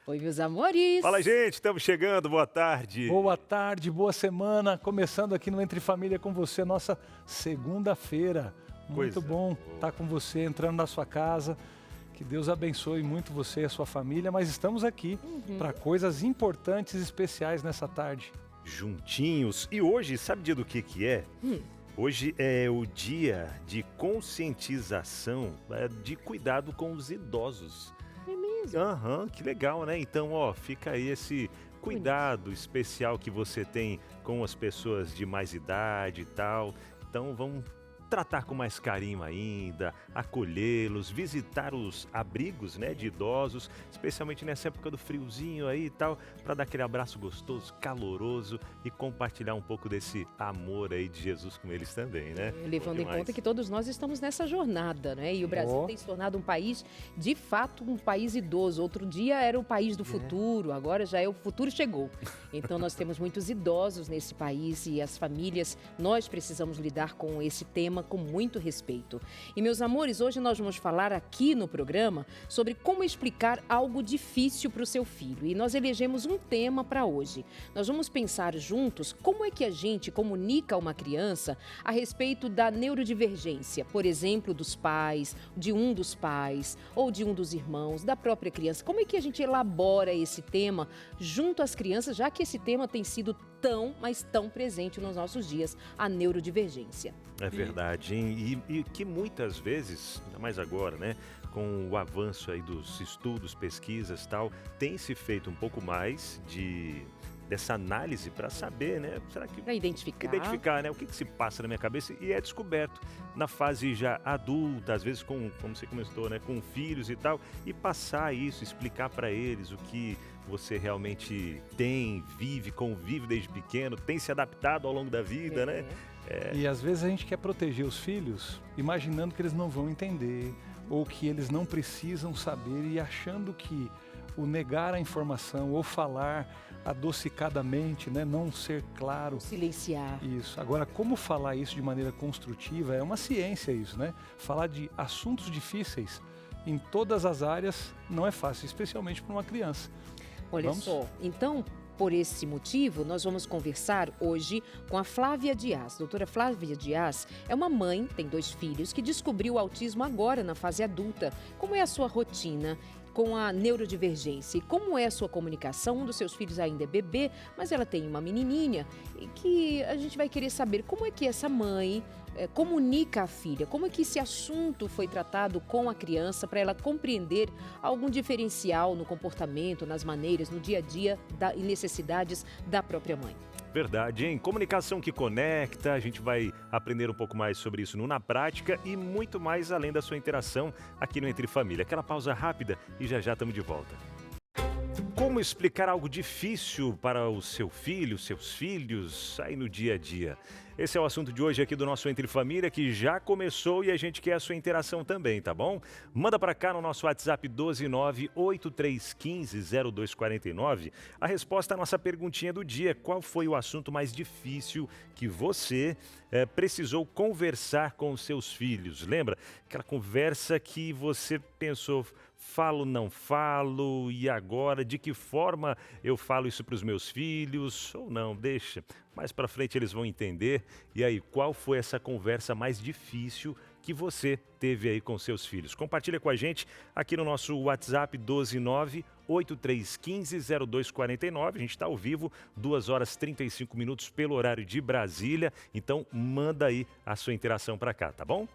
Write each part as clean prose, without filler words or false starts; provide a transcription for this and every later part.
Oi, meus amores! Fala, gente, estamos chegando, boa tarde. Boa tarde, boa semana. Começando aqui no Entre Família com você, nossa segunda-feira. Muito Coisa bom boa. estar com você, entrando na sua casa. Que Deus abençoe muito você e a sua família, mas estamos aqui para coisas importantes e especiais nessa tarde. Juntinhos. E hoje, sabe dia do que é? Hoje é o dia de conscientização, de cuidado com os idosos. É mesmo? Aham, que legal, né? Então, ó, fica aí esse cuidado especial que você tem com as pessoas de mais idade e tal. Então, vamos tratar com mais carinho ainda, acolhê-los, visitar os abrigos, né, de idosos, especialmente nessa época do friozinho aí e tal, para dar aquele abraço gostoso, caloroso e compartilhar um pouco desse amor aí de Jesus com eles também, né? Levando Bom em demais. conta que todos nós estamos nessa jornada, né? E o Brasil tem se tornado um país, de fato, um país idoso. Outro dia era o país do futuro, agora já é o futuro chegou. Então nós temos muitos idosos nesse país e as famílias, nós precisamos lidar com esse tema com muito respeito. E meus amores, hoje nós vamos falar aqui no programa sobre como explicar algo difícil para o seu filho. E nós elegemos um tema para hoje. Nós vamos pensar juntos como é que a gente comunica a uma criança a respeito da neurodivergência, por exemplo, dos pais, de um dos pais ou de um dos irmãos, da própria criança. Como é que a gente elabora esse tema junto às crianças, já que esse tema tem sido tão, mas tão presente nos nossos dias, a neurodivergência. É verdade, hein? E que muitas vezes, ainda mais agora, né, com o avanço aí dos estudos, pesquisas e tal, tem se feito um pouco mais dessa análise para saber, né? Será que Para identificar. identificar, né? O que se passa na minha cabeça e é descoberto na fase já adulta, às vezes como você comentou, né? Com filhos e tal, e passar isso, explicar para eles o que você realmente tem, vive, convive desde pequeno, tem se adaptado ao longo da vida, né? E às vezes a gente quer proteger os filhos, imaginando que eles não vão entender, ou que eles não precisam saber e achando que o negar a informação ou falar adocicadamente, né, não ser claro. Silenciar. Isso. Agora, como falar isso de maneira construtiva é uma ciência isso, né? Falar de assuntos difíceis em todas as áreas não é fácil, especialmente para uma criança. Olha Vamos? só, então, por esse motivo, nós vamos conversar hoje com a Flávia Dias. Doutora Flávia Dias é uma mãe, tem 2 filhos, que descobriu o autismo agora na fase adulta. Como é a sua rotina com a neurodivergência? E como é a sua comunicação? Um dos seus filhos ainda é bebê, mas ela tem uma menininha e que a gente vai querer saber como é que essa mãe comunica à filha, como é que esse assunto foi tratado com a criança para ela compreender algum diferencial no comportamento, nas maneiras, no dia a dia e necessidades da própria mãe. Verdade, hein? Comunicação que conecta, a gente vai aprender um pouco mais sobre isso no Na Prática e muito mais além da sua interação aqui no Entre Família. Aquela pausa rápida e já estamos de volta. Como explicar algo difícil para o seu filho, seus filhos, aí no dia a dia? Esse é o assunto de hoje aqui do nosso Entre Família, que já começou e a gente quer a sua interação também, tá bom? Manda para cá no nosso WhatsApp 12983150249 a resposta à nossa perguntinha do dia. Qual foi o assunto mais difícil que você precisou conversar com os seus filhos? Lembra? Aquela conversa que você pensou... Falo, não falo, e agora? De que forma eu falo isso para os meus filhos? Ou não, deixa. Mais para frente eles vão entender. E aí, qual foi essa conversa mais difícil que você teve aí com seus filhos? Compartilha com a gente aqui no nosso WhatsApp 12983150249. A gente está ao vivo, 2h35 pelo horário de Brasília. Então, manda aí a sua interação para cá, tá bom?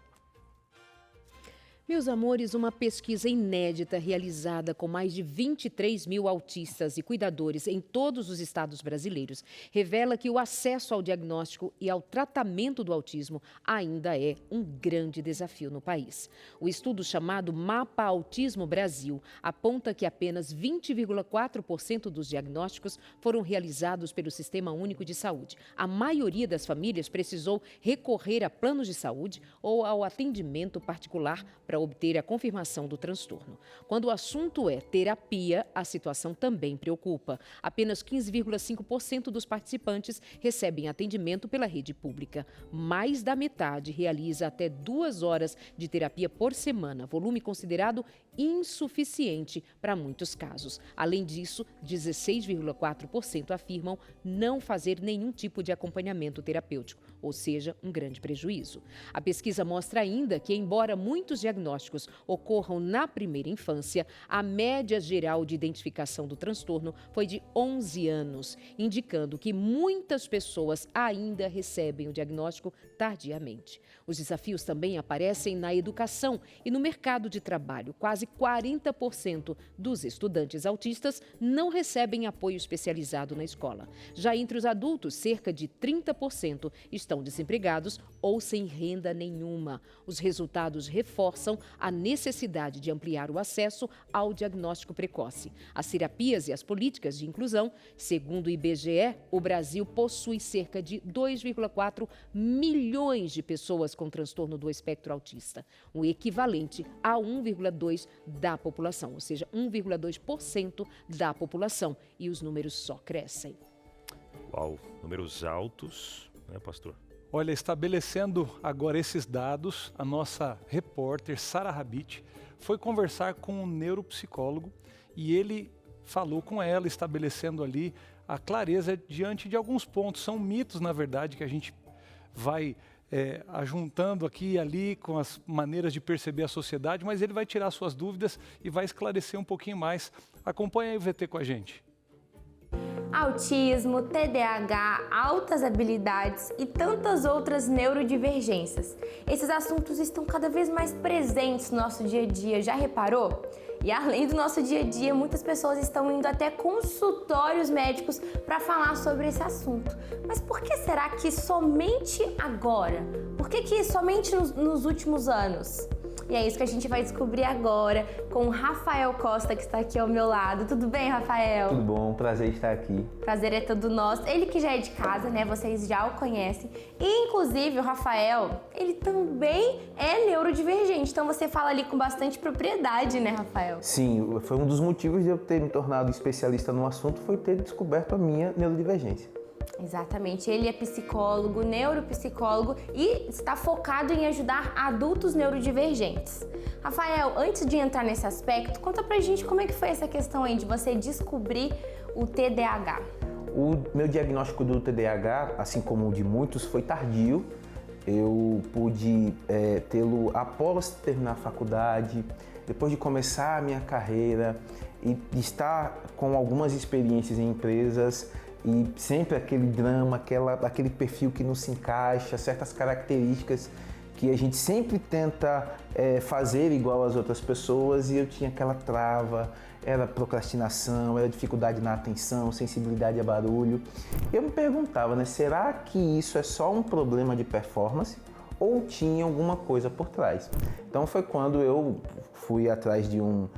Meus amores, uma pesquisa inédita realizada com mais de 23 mil autistas e cuidadores em todos os estados brasileiros revela que o acesso ao diagnóstico e ao tratamento do autismo ainda é um grande desafio no país. O estudo chamado Mapa Autismo Brasil aponta que apenas 20,4% dos diagnósticos foram realizados pelo Sistema Único de Saúde. A maioria das famílias precisou recorrer a planos de saúde ou ao atendimento particular para obter a confirmação do transtorno. Quando o assunto é terapia, a situação também preocupa. Apenas 15,5% dos participantes recebem atendimento pela rede pública. Mais da metade realiza até 2 horas de terapia por semana, volume considerado insuficiente para muitos casos. Além disso, 16,4% afirmam não fazer nenhum tipo de acompanhamento terapêutico, ou seja, um grande prejuízo. A pesquisa mostra ainda que, embora muitos diagnósticos ocorram na primeira infância, a média geral de identificação do transtorno foi de 11 anos, indicando que muitas pessoas ainda recebem o diagnóstico tardiamente. Os desafios também aparecem na educação e no mercado de trabalho. Quase 40% dos estudantes autistas não recebem apoio especializado na escola. Já entre os adultos, cerca de 30% estão desempregados ou sem renda nenhuma. Os resultados reforçam a necessidade de ampliar o acesso ao diagnóstico precoce. As terapias e as políticas de inclusão, segundo o IBGE, o Brasil possui cerca de 2,4 milhões de pessoas com transtorno do espectro autista, o equivalente a 1,2% da população, ou seja, 1,2% da população. E os números só crescem. Uau, números altos, né, pastor? Olha, estabelecendo agora esses dados, a nossa repórter Sara Rabit foi conversar com um neuropsicólogo e ele falou com ela, estabelecendo ali a clareza diante de alguns pontos. São mitos, na verdade, que a gente vai ajuntando aqui e ali com as maneiras de perceber a sociedade, mas ele vai tirar suas dúvidas e vai esclarecer um pouquinho mais. Acompanha aí o VT com a gente. Autismo, TDAH, altas habilidades e tantas outras neurodivergências. Esses assuntos estão cada vez mais presentes no nosso dia a dia, já reparou? E além do nosso dia a dia, muitas pessoas estão indo até consultórios médicos para falar sobre esse assunto. Mas por que será que somente agora? Por que somente nos últimos anos? E é isso que a gente vai descobrir agora com o Rafael Costa, que está aqui ao meu lado. Tudo bem, Rafael? Tudo bom, prazer estar aqui. Prazer é todo nosso. Ele que já é de casa, né? Vocês já o conhecem. E, inclusive, o Rafael, ele também é neurodivergente. Então, você fala ali com bastante propriedade, né, Rafael? Sim, foi um dos motivos de eu ter me tornado especialista no assunto, foi ter descoberto a minha neurodivergência. Exatamente, ele é psicólogo, neuropsicólogo e está focado em ajudar adultos neurodivergentes. Rafael, antes de entrar nesse aspecto, conta pra gente como é que foi essa questão aí de você descobrir o TDAH. O meu diagnóstico do TDAH, assim como o de muitos, foi tardio. Eu pude tê-lo após terminar a faculdade, depois de começar a minha carreira e de estar com algumas experiências em empresas. E sempre aquele drama, aquele perfil que não se encaixa, certas características que a gente sempre tenta fazer igual às outras pessoas, e eu tinha aquela trava, era procrastinação, era dificuldade na atenção, sensibilidade a barulho. Eu me perguntava, né, será que isso é só um problema de performance ou tinha alguma coisa por trás? Então foi quando eu fui atrás de um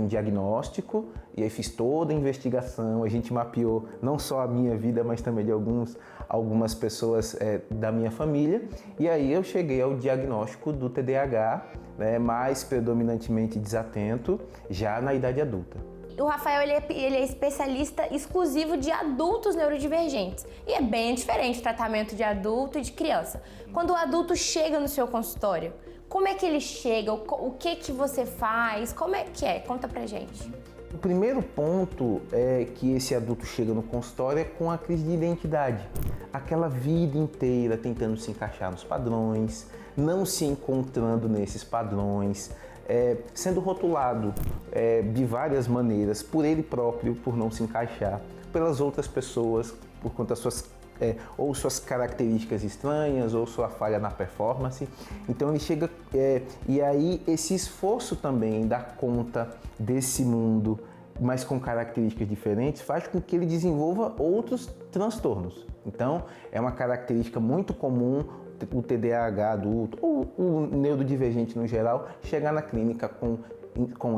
diagnóstico e aí fiz toda a investigação. A gente mapeou não só a minha vida, mas também de algumas pessoas da minha família, e aí eu cheguei ao diagnóstico do TDAH, né, mais predominantemente desatento, já na idade adulta. O Rafael ele é especialista exclusivo de adultos neurodivergentes. E é bem diferente o tratamento de adulto e de criança. Quando o adulto chega no seu consultório, como é que ele chega? O que você faz? Como é que é? Conta pra gente. O primeiro ponto é que esse adulto chega no consultório com a crise de identidade. Aquela vida inteira tentando se encaixar nos padrões, não se encontrando nesses padrões, sendo rotulado de várias maneiras por ele próprio, por não se encaixar, pelas outras pessoas, por conta das suas ou suas características estranhas, ou sua falha na performance. Então ele chega e aí esse esforço também em dar conta desse mundo, mas com características diferentes, faz com que ele desenvolva outros transtornos. Então é uma característica muito comum o TDAH adulto ou o neurodivergente no geral chegar na clínica com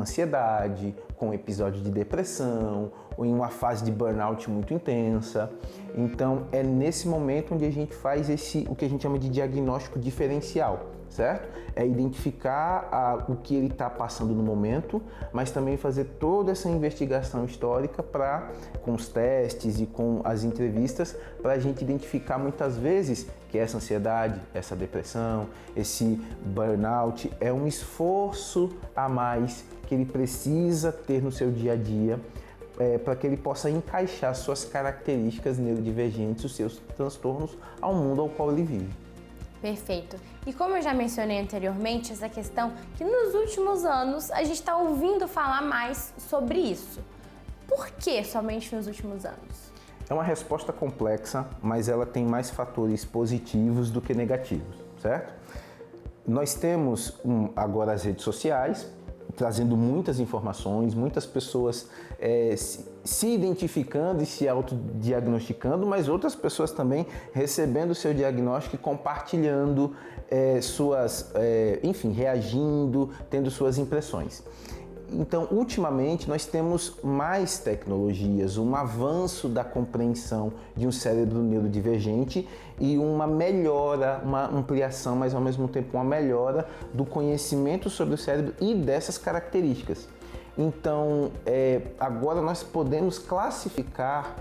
ansiedade, com episódio de depressão ou em uma fase de burnout muito intensa. Então é nesse momento onde a gente faz o que a gente chama de diagnóstico diferencial, certo? É identificar o que ele está passando no momento, mas também fazer toda essa investigação histórica com os testes e com as entrevistas, para a gente identificar muitas vezes que essa ansiedade, essa depressão, esse burnout é um esforço a mais que ele precisa ter no seu dia a dia, para que ele possa encaixar suas características neurodivergentes, os seus transtornos, ao mundo ao qual ele vive. Perfeito. E como eu já mencionei anteriormente, essa questão que nos últimos anos a gente está ouvindo falar mais sobre isso. Por que somente nos últimos anos? É uma resposta complexa, mas ela tem mais fatores positivos do que negativos, certo? Nós temos agora as redes sociais, trazendo muitas informações, muitas pessoas se identificando e se autodiagnosticando, mas outras pessoas também recebendo o seu diagnóstico e compartilhando reagindo, tendo suas impressões. Então, ultimamente, nós temos mais tecnologias, um avanço da compreensão de um cérebro neurodivergente e uma melhora, uma ampliação, mas ao mesmo tempo uma melhora do conhecimento sobre o cérebro e dessas características. Então, agora nós podemos classificar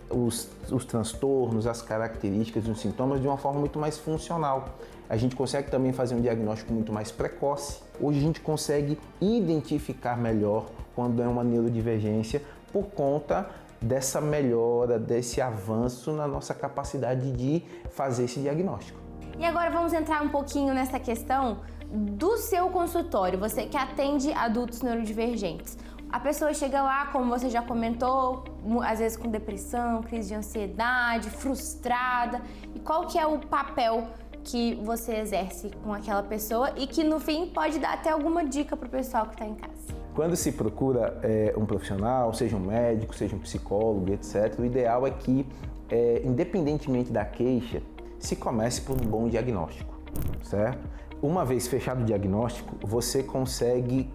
os transtornos, as características e os sintomas de uma forma muito mais funcional. A gente consegue também fazer um diagnóstico muito mais precoce. Hoje a gente consegue identificar melhor quando é uma neurodivergência por conta dessa melhora, desse avanço na nossa capacidade de fazer esse diagnóstico. E agora vamos entrar um pouquinho nessa questão do seu consultório, você que atende adultos neurodivergentes. A pessoa chega lá, como você já comentou, às vezes com depressão, crise de ansiedade, frustrada. E qual que é o papel que você exerce com aquela pessoa e que no fim pode dar até alguma dica para o pessoal que está em casa? Quando se procura um profissional, seja um médico, seja um psicólogo, etc., o ideal é que, independentemente da queixa, se comece por um bom diagnóstico, certo? Uma vez fechado o diagnóstico, você consegue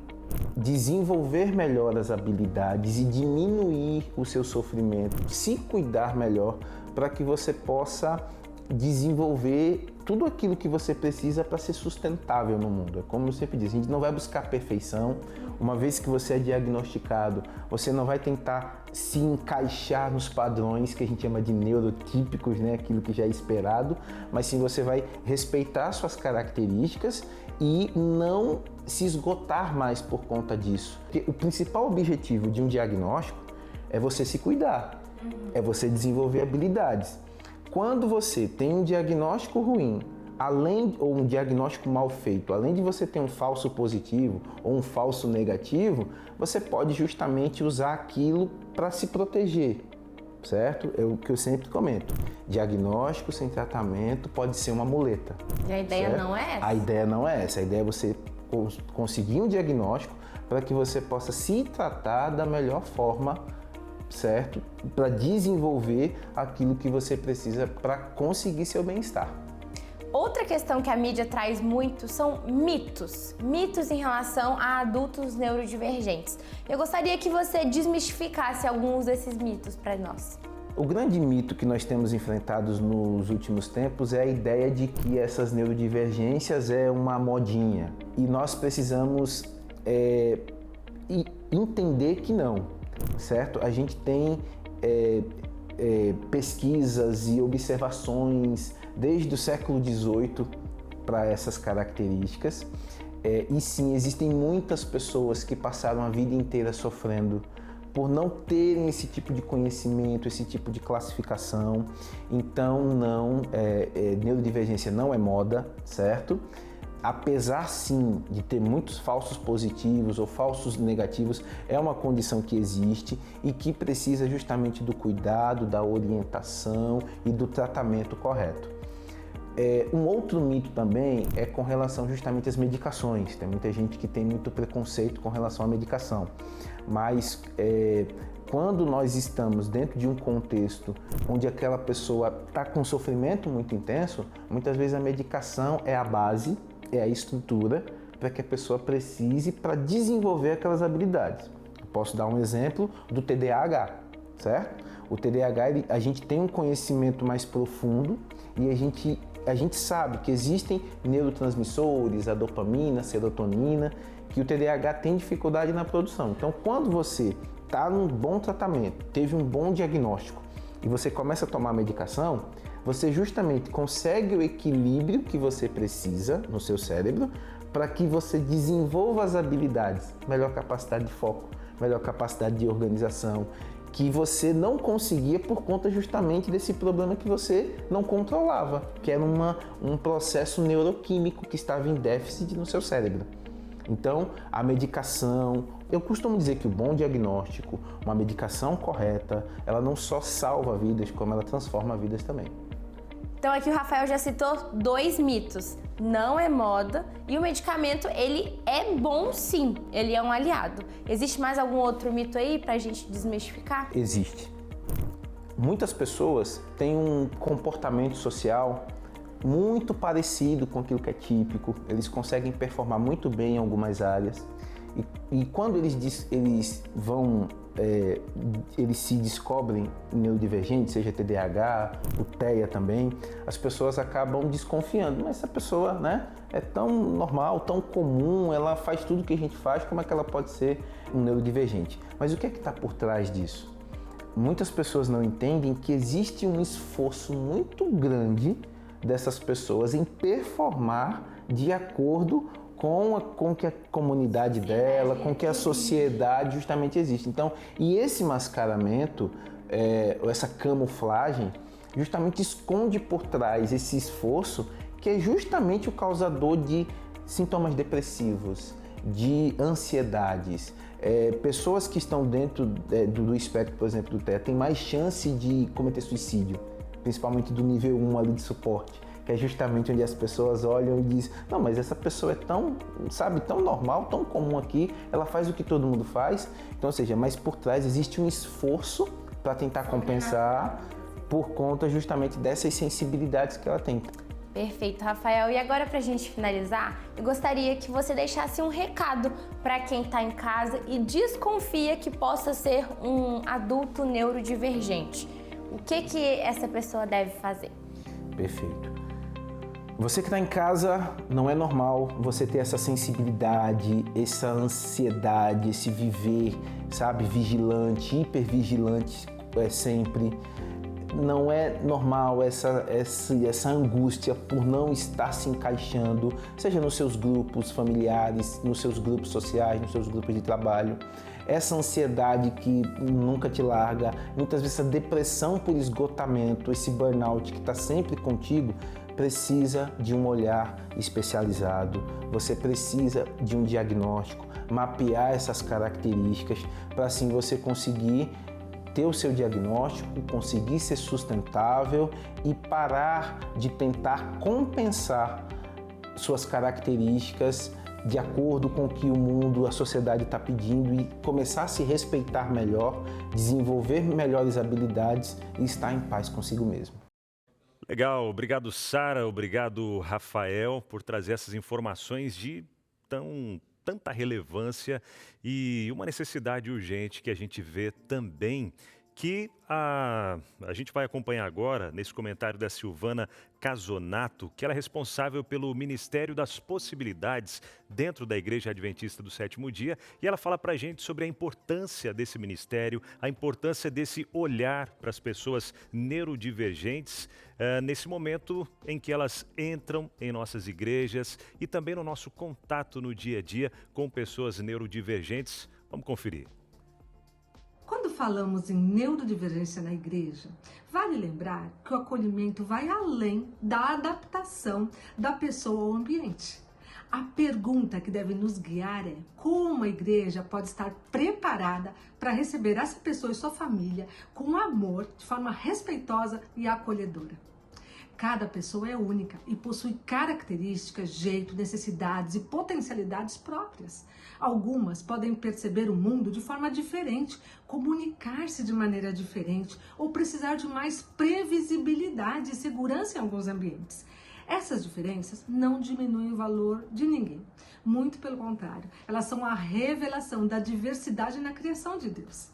desenvolver melhor as habilidades e diminuir o seu sofrimento, se cuidar melhor para que você possa desenvolver tudo aquilo que você precisa para ser sustentável no mundo. É como eu sempre digo, a gente não vai buscar perfeição. Uma vez que você é diagnosticado, você não vai tentar se encaixar nos padrões que a gente chama de neurotípicos, né? Aquilo que já é esperado, mas sim você vai respeitar suas características e não se esgotar mais por conta disso. Porque o principal objetivo de um diagnóstico é você se cuidar, é você desenvolver habilidades. Quando você tem um diagnóstico ruim, ou um diagnóstico mal feito, além de você ter um falso positivo ou um falso negativo, você pode justamente usar aquilo para se proteger, certo? É o que eu sempre comento. Diagnóstico sem tratamento pode ser uma muleta. E a ideia certo? Não é essa? A ideia não é essa. A ideia é você conseguir um diagnóstico para que você possa se tratar da melhor forma, certo? Para desenvolver aquilo que você precisa para conseguir seu bem-estar. Outra questão que a mídia traz muito são mitos. Mitos em relação a adultos neurodivergentes. Eu gostaria que você desmistificasse alguns desses mitos para nós. O grande mito que nós temos enfrentado nos últimos tempos é a ideia de que essas neurodivergências é uma modinha. E nós precisamos entender que não, certo? A gente tem pesquisas e observações desde o século XVIII para essas características. E sim, existem muitas pessoas que passaram a vida inteira sofrendo por não terem esse tipo de conhecimento, esse tipo de classificação. Então, neurodivergência não é moda, certo? Apesar sim de ter muitos falsos positivos ou falsos negativos, é uma condição que existe e que precisa justamente do cuidado, da orientação e do tratamento correto. Um outro mito também é com relação justamente às medicações. Tem muita gente que tem muito preconceito com relação à medicação, mas quando nós estamos dentro de um contexto onde aquela pessoa está com sofrimento muito intenso, muitas vezes a medicação é a base, é a estrutura para que a pessoa precise para desenvolver aquelas habilidades. Eu posso dar um exemplo do TDAH. certo? O TDAH, a gente tem um conhecimento mais profundo e a gente sabe que existem neurotransmissores, a dopamina, a serotonina, que o TDAH tem dificuldade na produção. Então, quando você está num bom tratamento, teve um bom diagnóstico e você começa a tomar medicação, você justamente consegue o equilíbrio que você precisa no seu cérebro para que você desenvolva as habilidades, melhor capacidade de foco, melhor capacidade de organização, que você não conseguia por conta justamente desse problema que você não controlava, que era um processo neuroquímico que estava em déficit no seu cérebro. Então, a medicação, eu costumo dizer que o bom diagnóstico, uma medicação correta, ela não só salva vidas, como ela transforma vidas também. Então aqui o Rafael já citou 2 mitos. Não é moda e o medicamento, ele é bom sim, ele é um aliado. Existe mais algum outro mito aí pra gente desmistificar? Existe. Muitas pessoas têm um comportamento social muito parecido com aquilo que é típico, eles conseguem performar muito bem em algumas áreas e quando eles se descobrem neurodivergentes, seja TDAH, o TEA também, as pessoas acabam desconfiando, mas essa pessoa, né, é tão normal, tão comum, ela faz tudo que a gente faz, como é que ela pode ser um neurodivergente? Mas o que é que está por trás disso? Muitas pessoas não entendem que existe um esforço muito grande dessas pessoas em performar de acordo com que a comunidade dela, com que a sociedade justamente existe. Então, e esse mascaramento, essa camuflagem, justamente esconde por trás esse esforço que é justamente o causador de sintomas depressivos, de ansiedades. Pessoas que estão dentro do espectro, por exemplo, do TEA, têm mais chance de cometer suicídio, principalmente do nível 1 ali de suporte, que é justamente onde as pessoas olham e dizem, não, mas essa pessoa é tão, sabe, tão normal, tão comum aqui, ela faz o que todo mundo faz. Então, ou seja, mas por trás existe um esforço para tentar compensar por conta justamente dessas sensibilidades que ela tem. Perfeito, Rafael. E agora, para a gente finalizar, eu gostaria que você deixasse um recado para quem está em casa e desconfia que possa ser um adulto neurodivergente. O que essa pessoa deve fazer? Perfeito. Você que está em casa, não é normal você ter essa sensibilidade, essa ansiedade, esse viver, sabe, vigilante, hipervigilante sempre. Não é normal essa angústia por não estar se encaixando, seja nos seus grupos familiares, nos seus grupos sociais, nos seus grupos de trabalho. Essa ansiedade que nunca te larga, muitas vezes essa depressão por esgotamento, esse burnout que está sempre contigo, precisa de um olhar especializado, você precisa de um diagnóstico, mapear essas características para assim você conseguir ter o seu diagnóstico, conseguir ser sustentável e parar de tentar compensar suas características de acordo com o que o mundo, a sociedade está pedindo e começar a se respeitar melhor, desenvolver melhores habilidades e estar em paz consigo mesmo. Legal, obrigado Sara, obrigado Rafael por trazer essas informações de tanta relevância e uma necessidade urgente que a gente vê também, que a gente vai acompanhar agora nesse comentário da Silvana Casonato, que ela é responsável pelo Ministério das Possibilidades dentro da Igreja Adventista do Sétimo Dia, e ela fala para a gente sobre a importância desse ministério, a importância desse olhar para as pessoas neurodivergentes nesse momento em que elas entram em nossas igrejas e também no nosso contato no dia a dia com pessoas neurodivergentes. Vamos conferir. Quando falamos em neurodivergência na igreja, vale lembrar que o acolhimento vai além da adaptação da pessoa ao ambiente. A pergunta que deve nos guiar é como a igreja pode estar preparada para receber essa pessoa e sua família com amor, de forma respeitosa e acolhedora. Cada pessoa é única e possui características, jeito, necessidades e potencialidades próprias. Algumas podem perceber o mundo de forma diferente, comunicar-se de maneira diferente ou precisar de mais previsibilidade e segurança em alguns ambientes. Essas diferenças não diminuem o valor de ninguém. Muito pelo contrário, elas são a revelação da diversidade na criação de Deus.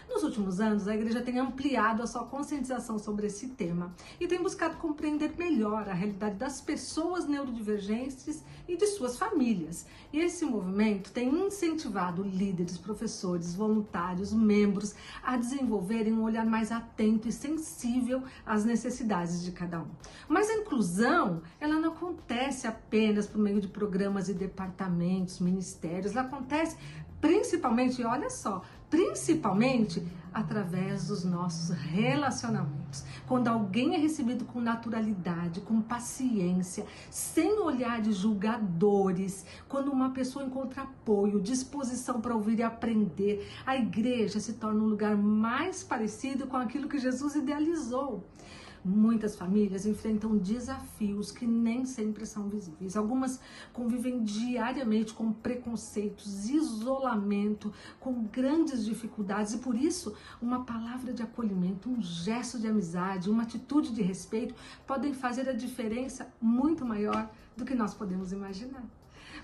Nos últimos anos, a igreja tem ampliado a sua conscientização sobre esse tema e tem buscado compreender melhor a realidade das pessoas neurodivergentes e de suas famílias. E esse movimento tem incentivado líderes, professores, voluntários, membros a desenvolverem um olhar mais atento e sensível às necessidades de cada um. Mas a inclusão, ela não acontece apenas por meio de programas e departamentos, ministérios, ela acontece principalmente, olha só, principalmente através dos nossos relacionamentos. Quando alguém é recebido com naturalidade, com paciência, sem olhares julgadores, quando uma pessoa encontra apoio, disposição para ouvir e aprender, a igreja se torna um lugar mais parecido com aquilo que Jesus idealizou. Muitas famílias enfrentam desafios que nem sempre são visíveis. Algumas convivem diariamente com preconceitos, isolamento, com grandes dificuldades e por isso uma palavra de acolhimento, um gesto de amizade, uma atitude de respeito podem fazer a diferença muito maior do que nós podemos imaginar.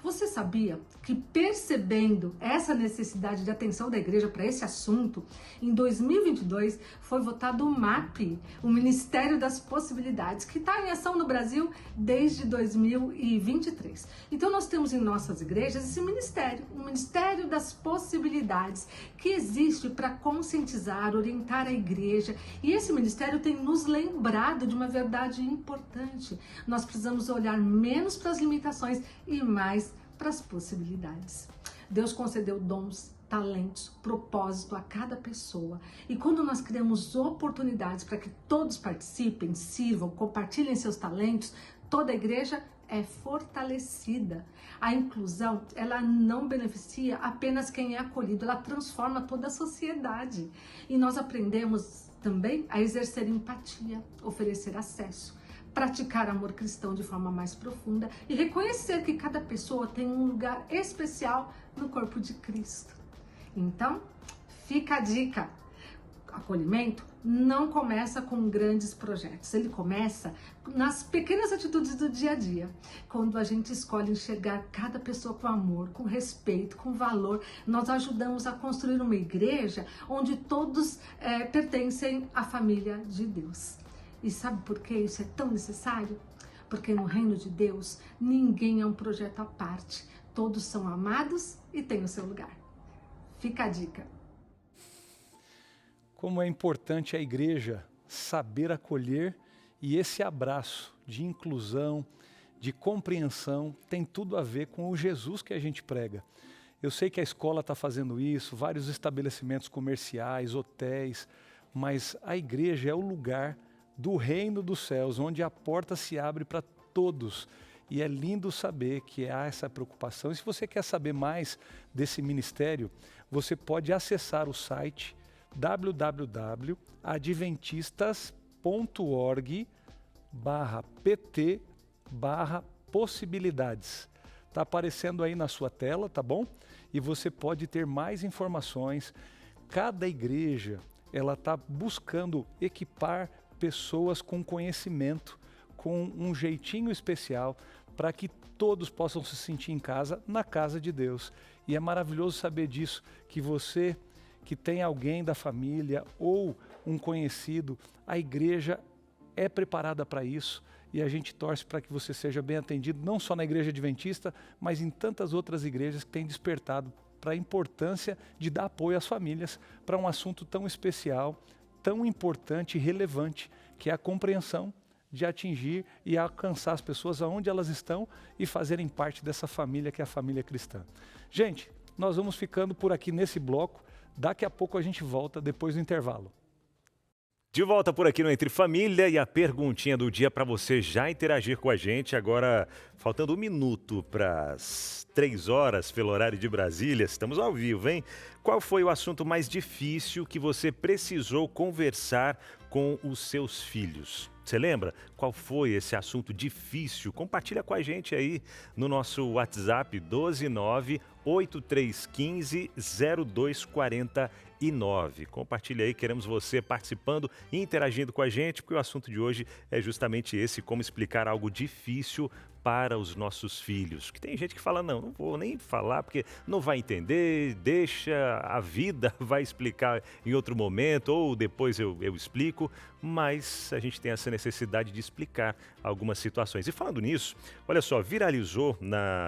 Você sabia que, percebendo essa necessidade de atenção da igreja para esse assunto, em 2022 foi votado o MAP, o Ministério das Possibilidades, que está em ação no Brasil desde 2023. Então nós temos em nossas igrejas esse ministério, o Ministério das Possibilidades, que existe para conscientizar, orientar a igreja. E esse ministério tem nos lembrado de uma verdade importante. Nós precisamos olhar menos para as limitações e mais para as possibilidades. Deus concedeu dons, talentos, propósito a cada pessoa. E quando nós criamos oportunidades para que todos participem, sirvam, compartilhem seus talentos, toda a igreja é fortalecida. A inclusão, ela não beneficia apenas quem é acolhido, ela transforma toda a sociedade. E nós aprendemos também a exercer empatia, oferecer acesso, praticar amor cristão de forma mais profunda e reconhecer que cada pessoa tem um lugar especial no corpo de Cristo. Então, fica a dica. Acolhimento não começa com grandes projetos, ele começa nas pequenas atitudes do dia a dia, quando a gente escolhe enxergar cada pessoa com amor, com respeito, com valor. Nós ajudamos a construir uma igreja onde todos pertencem à família de Deus. E sabe por que isso é tão necessário? Porque no reino de Deus, ninguém é um projeto à parte. Todos são amados e têm o seu lugar. Fica a dica. Como é importante a igreja saber acolher, e esse abraço de inclusão, de compreensão, tem tudo a ver com o Jesus que a gente prega. Eu sei que a escola está fazendo isso, vários estabelecimentos comerciais, hotéis, mas a igreja é o lugar do reino dos céus, onde a porta se abre para todos. E é lindo saber que há essa preocupação. E se você quer saber mais desse ministério, você pode acessar o site www.adventistas.org/pt/possibilidades. Está aparecendo aí na sua tela, tá bom? E você pode ter mais informações. Cada igreja, ela está buscando equipar pessoas com conhecimento, com um jeitinho especial, para que todos possam se sentir em casa, na casa de Deus. E é maravilhoso saber disso, que você que tem alguém da família ou um conhecido, a igreja é preparada para isso e a gente torce para que você seja bem atendido, não só na igreja adventista, mas em tantas outras igrejas que têm despertado para a importância de dar apoio às famílias para um assunto tão especial, tão importante e relevante, que é a compreensão de atingir e alcançar as pessoas aonde elas estão e fazerem parte dessa família que é a família cristã. Gente, nós vamos ficando por aqui nesse bloco. Daqui a pouco a gente volta depois do intervalo. De volta por aqui no Entre Família e a perguntinha do dia para você já interagir com a gente. Agora, faltando 1 minuto para as 3 horas pelo horário de Brasília, estamos ao vivo, hein? Qual foi o assunto mais difícil que você precisou conversar com os seus filhos? Você lembra qual foi esse assunto difícil? Compartilha com a gente aí no nosso WhatsApp 129-8315-0241. 9. Compartilhe aí, queremos você participando e interagindo com a gente, porque o assunto de hoje é justamente esse, como explicar algo difícil para os nossos filhos. Que tem gente que fala, não vou nem falar porque não vai entender, deixa, a vida vai explicar em outro momento ou depois eu explico, mas a gente tem essa necessidade de explicar algumas situações. E falando nisso, olha só, viralizou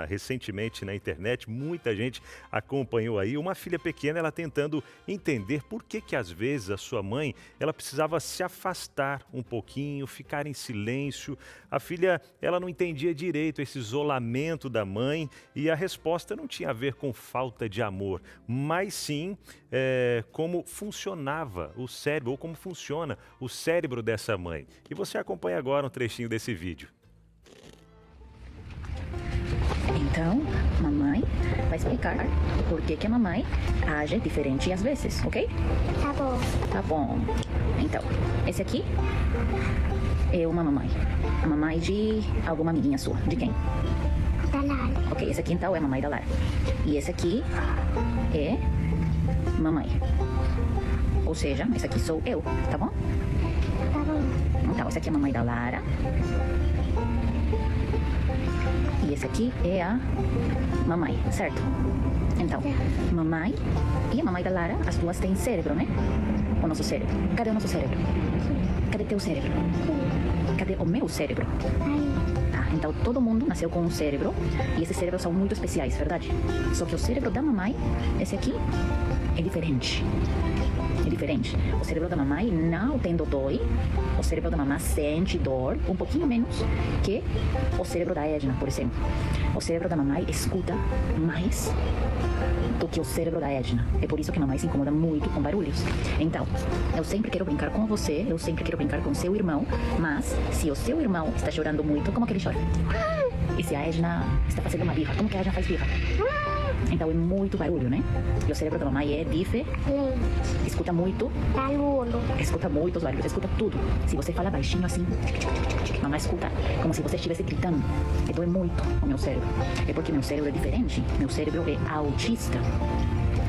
recentemente na internet, muita gente acompanhou aí, uma filha pequena, ela tentando entender por que às vezes a sua mãe, ela precisava se afastar um pouquinho, ficar em silêncio. A filha, ela não entendia direito esse isolamento da mãe e a resposta não tinha a ver com falta de amor, mas sim como funcionava o cérebro, ou como funciona o cérebro dessa mãe. E você acompanha agora um trechinho desse vídeo. Então, mamãe vai explicar por que a mamãe age diferente às vezes, ok? Tá bom. Tá bom. Então, esse aqui é uma mamãe. A mamãe de alguma amiguinha sua. De quem? Da Lara. Ok, esse aqui então é a mamãe da Lara. E esse aqui é mamãe. Ou seja, esse aqui sou eu, tá bom? Tá bom. Então, esse aqui é a mamãe da Lara. E esse aqui é a mamãe, certo? Então, mamãe e a mamãe da Lara, as duas têm cérebro, né? O nosso cérebro. Cadê o nosso cérebro? Cadê teu cérebro? Cadê o meu cérebro? Tá, então todo mundo nasceu com um cérebro e esses cérebros são muito especiais, verdade? Só que o cérebro da mamãe, esse aqui, é diferente. É diferente. O cérebro da mamãe não tem dodói. O cérebro da mamãe sente dor um pouquinho menos que o cérebro da Edna, por exemplo. O cérebro da mamãe escuta mais do que o cérebro da Edna. É por isso que a mamãe se incomoda muito com barulhos. Então, eu sempre quero brincar com você, eu sempre quero brincar com seu irmão, mas se o seu irmão está chorando muito, como que ele chora? E se a Edna está fazendo uma birra, como que a Edna faz birra? Então é muito barulho, né? E o cérebro da mamãe é diferente. Escuta muito. Barulho. Escuta muito os barulhos, escuta tudo. Se você fala baixinho assim, mamãe escuta como se você estivesse gritando. E dói muito o meu cérebro. É porque meu cérebro é diferente. Meu cérebro é autista.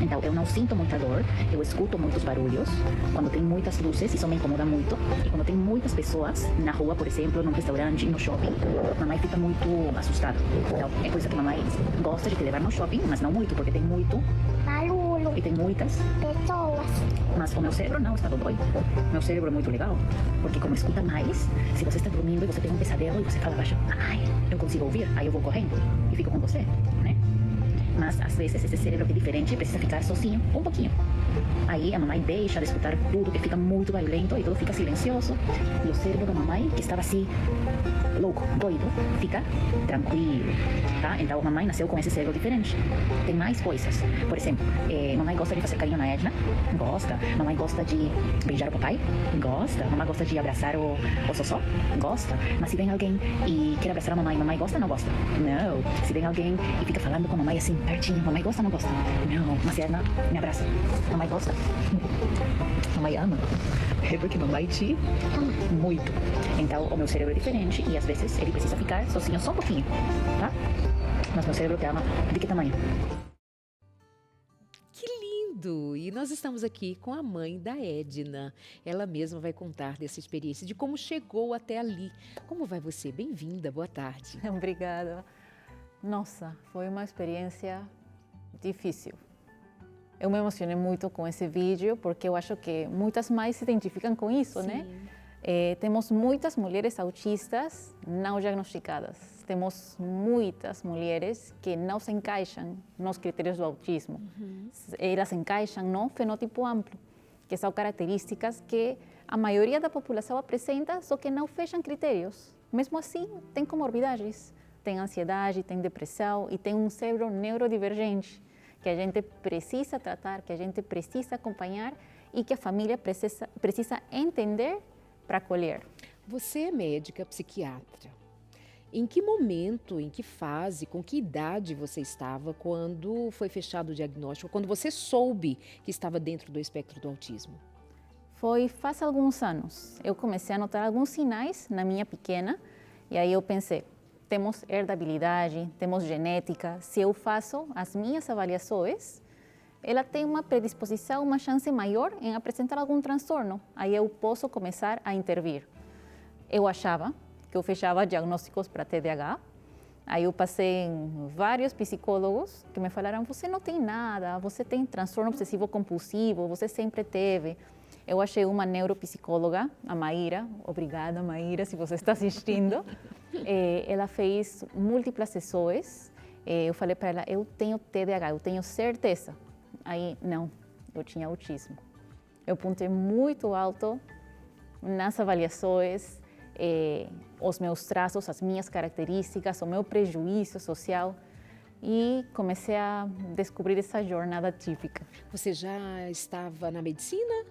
Então, eu não sinto muita dor, eu escuto muitos barulhos. Quando tem muitas luzes, isso me incomoda muito. E quando tem muitas pessoas na rua, por exemplo, num restaurante, no shopping, mamãe fica muito assustada. Então, é por isso que mamãe gosta de te levar no shopping, mas não muito, porque tem muito Barulho. e tem muitas. Pessoas. Mas o meu cérebro não está dodói. Meu cérebro é muito legal, porque como escuta mais, se você está dormindo e você tem um pesadelo e você fala baixo, ai, eu consigo ouvir, aí eu vou correndo e fico com você, né? Mas às vezes esse cérebro que é diferente precisa ficar sozinho um pouquinho. Aí a mamãe deixa de escutar tudo, que fica muito barulhento e tudo fica silencioso. E o cérebro da mamãe, que estava assim, louco, doido, fica tranquilo, tá? Então a mamãe nasceu com esse cérebro diferente. Tem mais coisas. Por exemplo, mamãe gosta de fazer carinho na Edna? Gosta. Mamãe gosta de beijar o papai? Gosta. Mamãe gosta de abraçar o Sossó? Gosta. Mas se vem alguém e quer abraçar a mamãe gosta ou não gosta? Não. Se vem alguém e fica falando com a mamãe assim, pertinho, mamãe gosta ou não gosta? Não. Mas se a Edna me abraça, mamãe gosta? Mamãe ama. É porque mamãe te ama muito. Então o meu cérebro é diferente e às vezes ele precisa ficar sozinho só um pouquinho, tá? Mas meu cérebro te ama de que tamanho? Que lindo! E nós estamos aqui com a mãe da Edna. Ela mesma vai contar dessa experiência, de como chegou até ali. Como vai você? Bem-vinda, boa tarde. Obrigada. Nossa, foi uma experiência difícil. Eu me emocionei muito com esse vídeo, porque eu acho que muitas mães se identificam com isso, Sim. né? Temos muitas mulheres autistas não diagnosticadas. Temos muitas mulheres que não se encaixam nos critérios do autismo. Elas se encaixam no fenótipo amplo, que são características que a maioria da população apresenta, só que não fecham critérios. Mesmo assim, tem comorbidades, tem ansiedade, tem depressão e tem um cérebro neurodivergente, que a gente precisa tratar, que a gente precisa acompanhar e que a família precisa entender para acolher. Você é médica psiquiatra. Em que momento, em que fase, com que idade você estava quando foi fechado o diagnóstico, quando você soube que estava dentro do espectro do autismo? Foi faz alguns anos. Eu comecei a notar alguns sinais na minha pequena e aí eu pensei, temos herdabilidade, temos genética. Se eu faço as minhas avaliações, ela tem uma predisposição, uma chance maior em apresentar algum transtorno. Aí eu posso começar a intervir. Eu achava que eu fechava diagnósticos para TDAH. Aí eu passei em vários psicólogos que me falaram, você não tem nada, você tem transtorno obsessivo compulsivo, você sempre teve. Eu achei uma neuropsicóloga, a Maíra, obrigada Maíra, se você está assistindo. Ela fez múltiplas sessões. Eu falei para ela, eu tenho TDAH, eu tenho certeza. Aí, não, eu tinha autismo. Eu apontei muito alto nas avaliações, os meus traços, as minhas características, o meu prejuízo social. E comecei a descobrir essa jornada típica. Você já estava na medicina?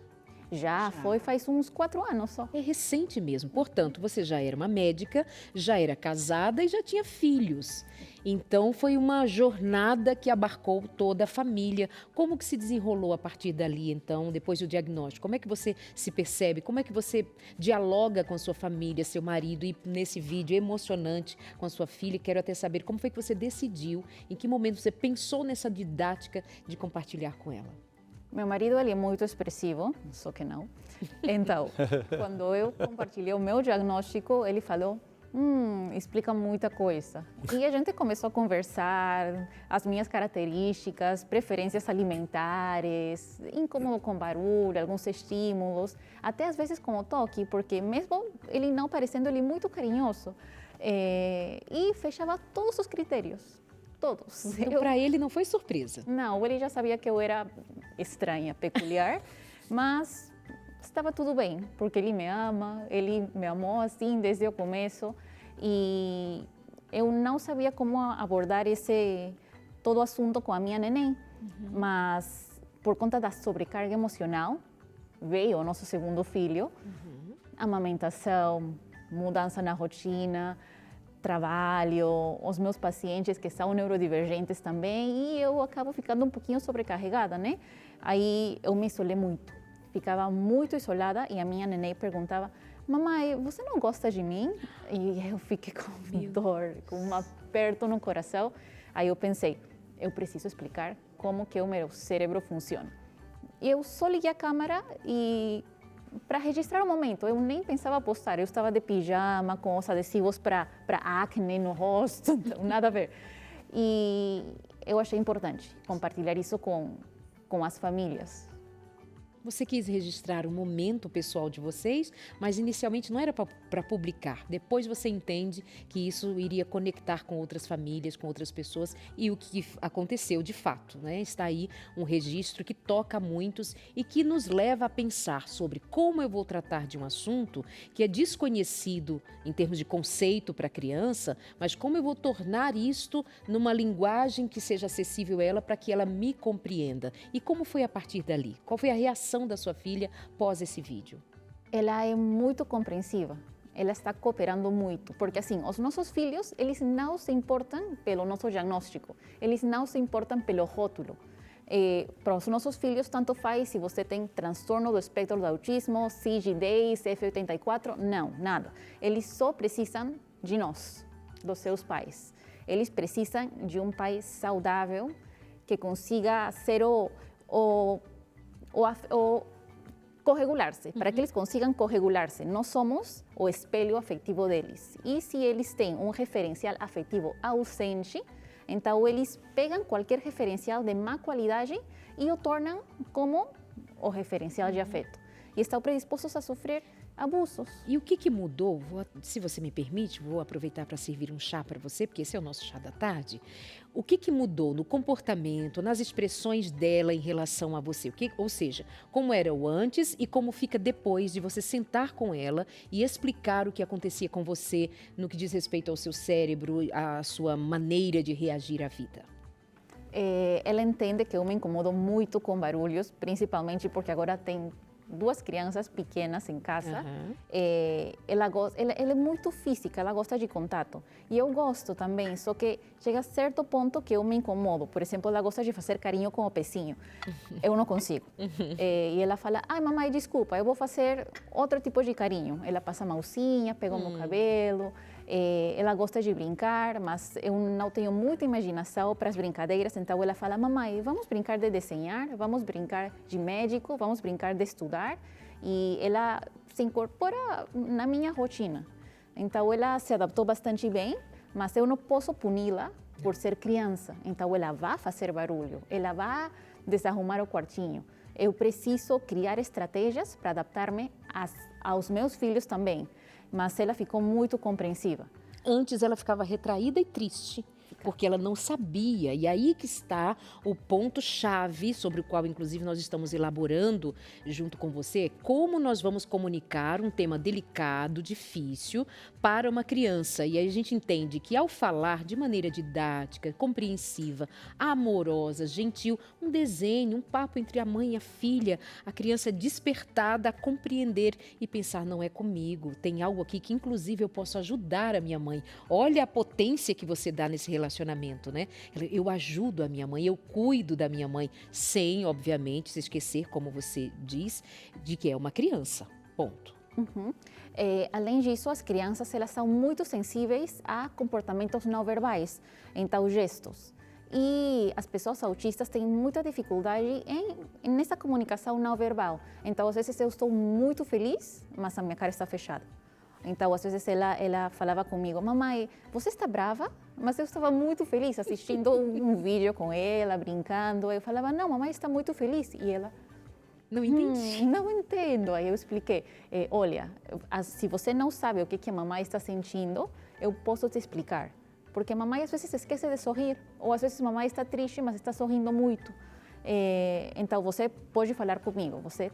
Já, foi faz uns 4 anos só. É recente mesmo. Portanto, você já era uma médica, já era casada e já tinha filhos. Então, foi uma jornada que abarcou toda a família. Como que se desenrolou a partir dali, então, depois do diagnóstico? Como é que você se percebe? Como é que você dialoga com a sua família, seu marido? E nesse vídeo emocionante com a sua filha, quero até saber como foi que você decidiu, em que momento você pensou nessa didática de compartilhar com ela? Meu marido, ele é muito expressivo, só que não. Então, quando eu compartilhei o meu diagnóstico, ele falou, explica muita coisa. E a gente começou a conversar, as minhas características, preferências alimentares, incômodo com barulho, alguns estímulos, até às vezes com o toque, porque mesmo ele não parecendo, ele é muito carinhoso. E fechava todos os critérios. Todos. Então, para ele não foi surpresa? Não, ele já sabia que eu era estranha, peculiar, mas estava tudo bem, porque ele me ama, ele me amou assim desde o começo e eu não sabia como abordar todo o assunto com a minha neném, mas por conta da sobrecarga emocional, veio o nosso segundo filho, amamentação, mudança na rotina, trabalho, os meus pacientes que são neurodivergentes também, e eu acabo ficando um pouquinho sobrecarregada, né? Aí eu me isolei muito, ficava muito isolada e a minha neném perguntava, mamãe, você não gosta de mim? E eu fiquei com dor, com um aperto no coração. Aí eu pensei, eu preciso explicar como que o meu cérebro funciona. E eu só liguei a câmera e para registrar o momento, eu nem pensava postar, eu estava de pijama, com os adesivos para acne no rosto, então, nada a ver. E eu achei importante compartilhar isso com as famílias. Você quis registrar o momento pessoal de vocês, mas inicialmente não era para publicar. Depois você entende que isso iria conectar com outras famílias, com outras pessoas, e o que aconteceu de fato, né? Está aí um registro que toca a muitos e que nos leva a pensar sobre como eu vou tratar de um assunto que é desconhecido em termos de conceito para a criança, mas como eu vou tornar isto numa linguagem que seja acessível a ela para que ela me compreenda. E como foi a partir dali? Qual foi a reação da sua filha pós esse vídeo? Ela é muito compreensiva, ela está cooperando muito, porque assim, os nossos filhos, eles não se importam pelo nosso diagnóstico, eles não se importam pelo rótulo. Para os nossos filhos, tanto faz se você tem transtorno do espectro do autismo, CIG-10, F84, não, nada. Eles só precisam de nós, dos seus pais. Eles precisam de um pai saudável, que consiga ser corregular-se, para que eles consigam corregular-se. Nós somos o espelho afetivo deles. E se eles têm um referencial afetivo ausente, então eles pegam qualquer referencial de má qualidade e o tornam como o referencial de afeto. E estão predispostos a sofrer abusos. E o que mudou? Se você me permite, vou aproveitar para servir um chá para você, porque esse é o nosso chá da tarde. O que mudou no comportamento, nas expressões dela em relação a você? Ou seja, como era o antes e como fica depois de você sentar com ela e explicar o que acontecia com você no que diz respeito ao seu cérebro, à sua maneira de reagir à vida? Ela entende que eu me incomodo muito com barulhos, principalmente porque agora tem 2 crianças pequenas em casa. Ela é muito física, ela gosta de contato. E eu gosto também, só que chega a certo ponto que eu me incomodo. Por exemplo, ela gosta de fazer carinho com o pezinho. Eu não consigo. E ela fala, ai, mamãe, desculpa, eu vou fazer outro tipo de carinho. Ela passa a mãozinha, pega o meu cabelo. Ela gosta de brincar, mas eu não tenho muita imaginação para as brincadeiras, então ela fala, mamãe, vamos brincar de desenhar, vamos brincar de médico, vamos brincar de estudar, e ela se incorpora na minha rotina. Então ela se adaptou bastante bem, mas eu não posso puni-la por ser criança. Então ela vai fazer barulho, ela vai desarrumar o quartinho. Eu preciso criar estratégias para adaptar-me aos meus filhos também. Mas ela ficou muito compreensiva. Antes ela ficava retraída e triste, porque ela não sabia. E aí que está o ponto-chave, sobre o qual, inclusive, nós estamos elaborando junto com você, como nós vamos comunicar um tema delicado, difícil, para uma criança. E aí a gente entende que, ao falar de maneira didática, compreensiva, amorosa, gentil, um desenho, um papo entre a mãe e a filha, a criança é despertada a compreender e pensar, não é comigo, tem algo aqui que, inclusive, eu posso ajudar a minha mãe. Olha a potência que você dá nesse relacionamento, né? Eu ajudo a minha mãe, eu cuido da minha mãe, sem, obviamente, se esquecer, como você diz, de que é uma criança. Ponto. Uhum. Além disso, as crianças elas são muito sensíveis a comportamentos não verbais, então gestos. E as pessoas autistas têm muita dificuldade nessa comunicação não verbal. Então, às vezes eu estou muito feliz, mas a minha cara está fechada. Então, às vezes ela falava comigo, mamãe, você está brava? Mas eu estava muito feliz assistindo um vídeo com ela, brincando. Eu falava, não, mamãe está muito feliz. E ela, não entendi. Não entendo. Aí eu expliquei, olha, se você não sabe o que a mamãe está sentindo, eu posso te explicar. Porque a mamãe às vezes esquece de sorrir, ou às vezes a mamãe está triste, mas está sorrindo muito. Então, você pode falar comigo, você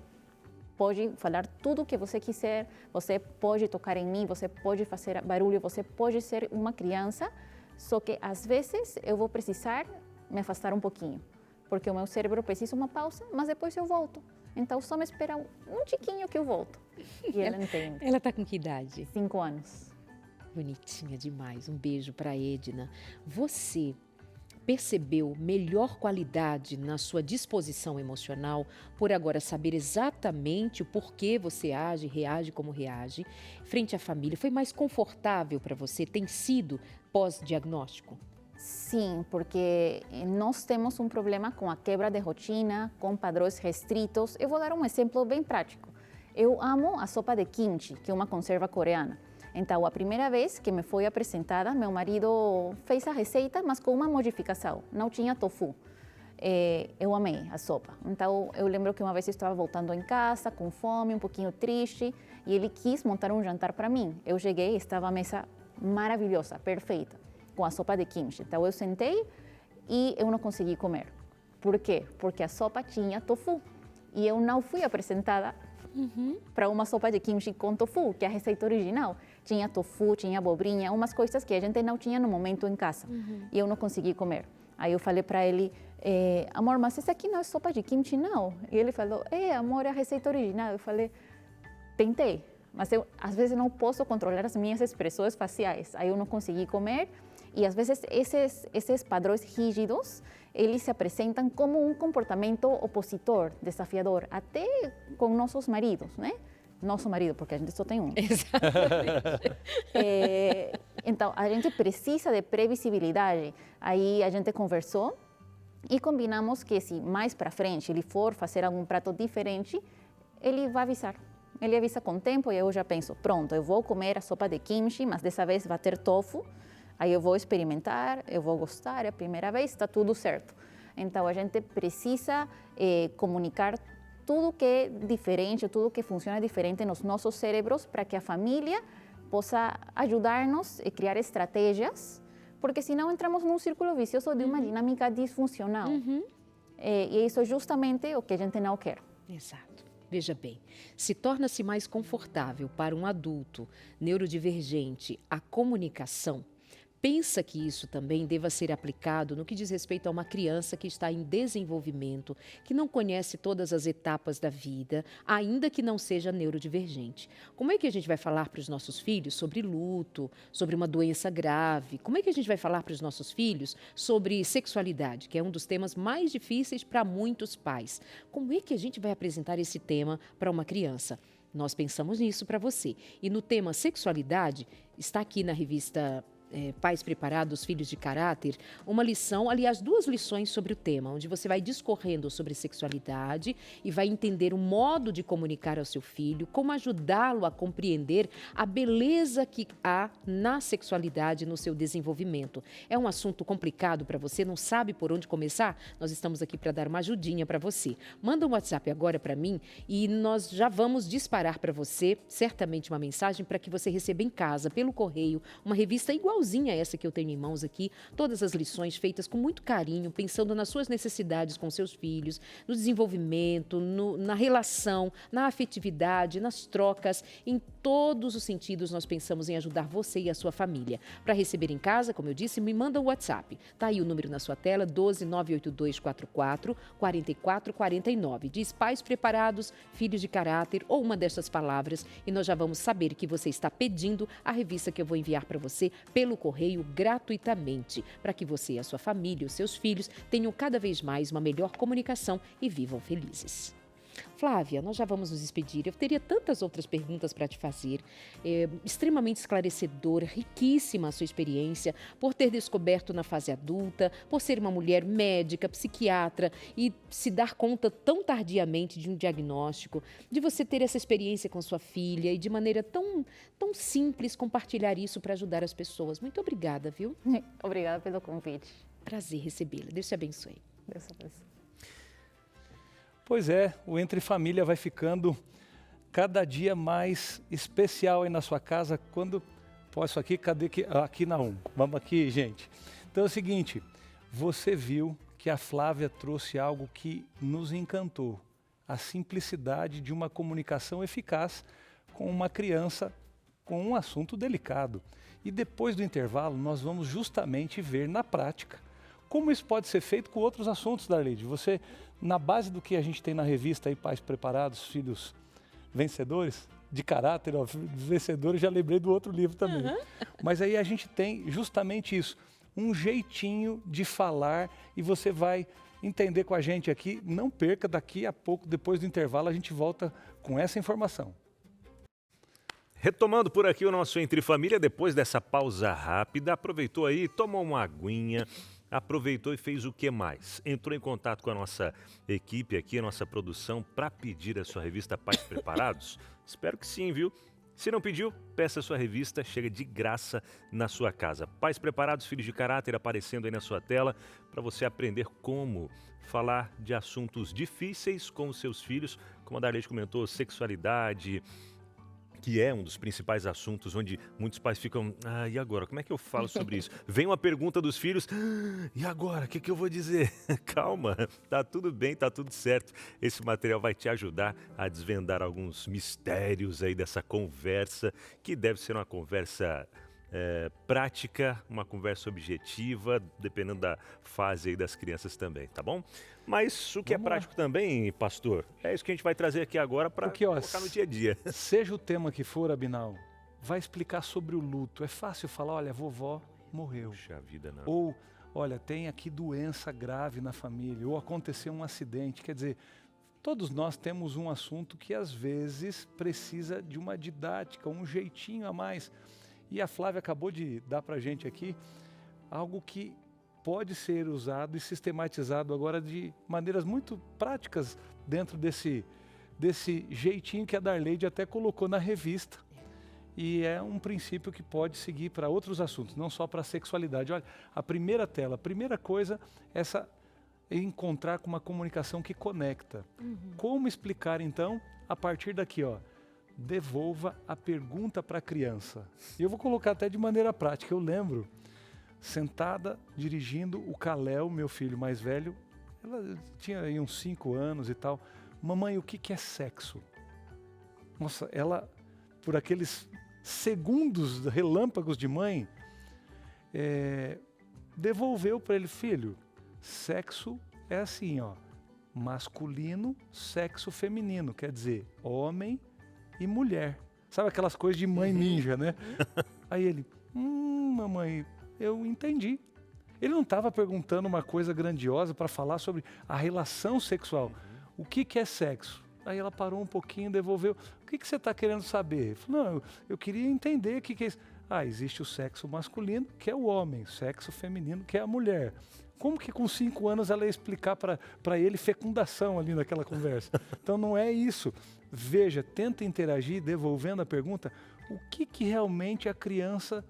pode falar tudo o que você quiser, você pode tocar em mim, você pode fazer barulho, você pode ser uma criança, só que às vezes eu vou precisar me afastar um pouquinho, porque o meu cérebro precisa uma pausa, mas depois eu volto. Então só me espera um tiquinho que eu volto. E ela entende. Ela está com que idade? 5 anos. Bonitinha demais. Um beijo para Edna. Você percebeu melhor qualidade na sua disposição emocional por agora saber exatamente o porquê você age, reage como reage, frente à família? Foi mais confortável para você? Tem sido pós-diagnóstico? Sim, porque nós temos um problema com a quebra de rotina, com padrões restritos. Eu vou dar um exemplo bem prático. Eu amo a sopa de kimchi, que é uma conserva coreana. Então, a primeira vez que me foi apresentada, meu marido fez a receita, mas com uma modificação. Não tinha tofu. Eu amei a sopa. Então, eu lembro que uma vez eu estava voltando em casa, com fome, um pouquinho triste, e ele quis montar um jantar para mim. Eu cheguei, estava a mesa maravilhosa, perfeita, com a sopa de kimchi. Então, eu sentei e eu não consegui comer. Por quê? Porque a sopa tinha tofu. E eu não fui apresentada para uma sopa de kimchi com tofu, que é a receita original. Tinha tofu, tinha abobrinha, umas coisas que a gente não tinha no momento em casa. E eu não consegui comer. Aí eu falei para ele, amor, mas essa aqui não é sopa de kimchi, não? E ele falou, amor, é a receita original. Eu falei, tentei, mas eu às vezes não posso controlar as minhas expressões faciais. Aí eu não consegui comer. E às vezes esses padrões rígidos, eles se apresentam como um comportamento opositor, desafiador, até com nossos maridos, né? Nosso marido, porque a gente só tem um. Exatamente. Então, a gente precisa de previsibilidade. Aí a gente conversou e combinamos que se mais para frente ele for fazer algum prato diferente, ele vai avisar. Ele avisa com tempo e eu já penso, pronto, eu vou comer a sopa de kimchi, mas dessa vez vai ter tofu. Aí eu vou experimentar, eu vou gostar, é a primeira vez, está tudo certo. Então, a gente precisa comunicar tudo que é diferente, tudo que funciona diferente nos nossos cérebros para que a família possa ajudar-nos a criar estratégias, porque senão entramos num círculo vicioso de uma dinâmica disfuncional. E isso é justamente o que a gente não quer. Exato. Veja bem, se torna-se mais confortável para um adulto neurodivergente a comunicação, pensa que isso também deva ser aplicado no que diz respeito a uma criança que está em desenvolvimento, que não conhece todas as etapas da vida, ainda que não seja neurodivergente. Como é que a gente vai falar para os nossos filhos sobre luto, sobre uma doença grave? Como é que a gente vai falar para os nossos filhos sobre sexualidade, que é um dos temas mais difíceis para muitos pais? Como é que a gente vai apresentar esse tema para uma criança? Nós pensamos nisso para você. E no tema sexualidade, está aqui na revista Pais Preparados, Filhos de Caráter, uma lição, aliás, 2 lições sobre o tema, onde você vai discorrendo sobre sexualidade e vai entender o modo de comunicar ao seu filho, como ajudá-lo a compreender a beleza que há na sexualidade no seu desenvolvimento. É um assunto complicado para você, não sabe por onde começar? Nós estamos aqui para dar uma ajudinha para você. Manda um WhatsApp agora para mim e nós já vamos disparar para você, certamente, uma mensagem para que você receba em casa, pelo correio, uma revista igualzinha a essa que eu tenho em mãos aqui, todas as lições feitas com muito carinho, pensando nas suas necessidades com seus filhos, no desenvolvimento, na relação, na afetividade, nas trocas, em todos os sentidos nós pensamos em ajudar você e a sua família. Para receber em casa, como eu disse, me manda um WhatsApp. Tá aí o número na sua tela, 1298244 4449. Diz Pais Preparados, Filhos de Caráter ou uma dessas palavras e nós já vamos saber que você está pedindo a revista que eu vou enviar para você pelo correio gratuitamente, para que você e a sua família, os seus filhos, tenham cada vez mais uma melhor comunicação e vivam felizes. Flávia, nós já vamos nos despedir. Eu teria tantas outras perguntas para te fazer. Extremamente esclarecedora, riquíssima a sua experiência, por ter descoberto na fase adulta, por ser uma mulher médica, psiquiatra e se dar conta tão tardiamente de um diagnóstico, de você ter essa experiência com sua filha e de maneira tão simples compartilhar isso para ajudar as pessoas. Muito obrigada, viu? Obrigada pelo convite. Prazer recebê-la. Deus te abençoe. Deus abençoe. Pois é, o Entre Família vai ficando cada dia mais especial aí na sua casa. Quando posso aqui, cadê que aqui na vamos aqui, gente. Então é o seguinte, você viu que a Flávia trouxe algo que nos encantou, a simplicidade de uma comunicação eficaz com uma criança com um assunto delicado. E depois do intervalo, nós vamos justamente ver na prática como isso pode ser feito com outros assuntos, Darleide. Você, na base do que a gente tem na revista aí, Pais Preparados, Filhos Vencedores, de Caráter, ó, Vencedores, já lembrei do outro livro também. Mas aí a gente tem justamente isso, um jeitinho de falar e você vai entender com a gente aqui. Não perca, daqui a pouco, depois do intervalo, a gente volta com essa informação. Retomando por aqui o nosso Entre Família, depois dessa pausa rápida, aproveitou aí, tomou uma aguinha, aproveitou e fez o que mais? Entrou em contato com a nossa equipe aqui, a nossa produção, para pedir a sua revista Pais Preparados? Espero que sim, viu? Se não pediu, peça a sua revista, chega de graça na sua casa. Pais Preparados, Filhos de Caráter, aparecendo aí na sua tela, para você aprender como falar de assuntos difíceis com os seus filhos, como a Darleide comentou, sexualidade, que é um dos principais assuntos onde muitos pais ficam, e agora, como é que eu falo sobre isso? Vem uma pergunta dos filhos, e agora, o que eu vou dizer? Calma, tá tudo bem, tá tudo certo. Esse material vai te ajudar a desvendar alguns mistérios aí dessa conversa, que deve ser uma conversa prática, uma conversa objetiva, dependendo da fase aí das crianças também, tá bom? Mas o que é prático também, pastor, é isso que a gente vai trazer aqui agora para colocar no dia a dia. Seja o tema que for, Abinal, vai explicar sobre o luto. É fácil falar, olha, a vovó morreu. Puxa vida, não. Ou, olha, tem aqui doença grave na família, ou aconteceu um acidente. Quer dizer, todos nós temos um assunto que às vezes precisa de uma didática, um jeitinho a mais. E a Flávia acabou de dar para a gente aqui algo que pode ser usado e sistematizado agora de maneiras muito práticas dentro desse jeitinho que a Darleide até colocou na revista. E é um princípio que pode seguir para outros assuntos, não só para a sexualidade. Olha, a primeira tela, a primeira coisa, é encontrar com uma comunicação que conecta. Como explicar então a partir daqui, ó? Devolva a pergunta para a criança. E eu vou colocar até de maneira prática. Eu lembro, sentada, dirigindo o Caléu, meu filho mais velho, ela tinha aí uns 5 anos e tal. Mamãe, o que é sexo? Nossa, ela, por aqueles segundos, relâmpagos de mãe, devolveu para ele, filho, sexo é assim, ó, masculino, sexo feminino, quer dizer, homem e mulher. Sabe aquelas coisas de mãe ninja, né? Aí ele, mamãe, eu entendi. Ele não estava perguntando uma coisa grandiosa para falar sobre a relação sexual. O que é sexo? Aí ela parou um pouquinho, devolveu. O que você está querendo saber? Falei, não, eu queria entender o que é isso. Existe o sexo masculino, que é o homem, o sexo feminino, que é a mulher. Como que com 5 anos ela ia explicar para ele fecundação ali naquela conversa? Então não é isso. Veja, tenta interagir, devolvendo a pergunta, o que realmente a criança...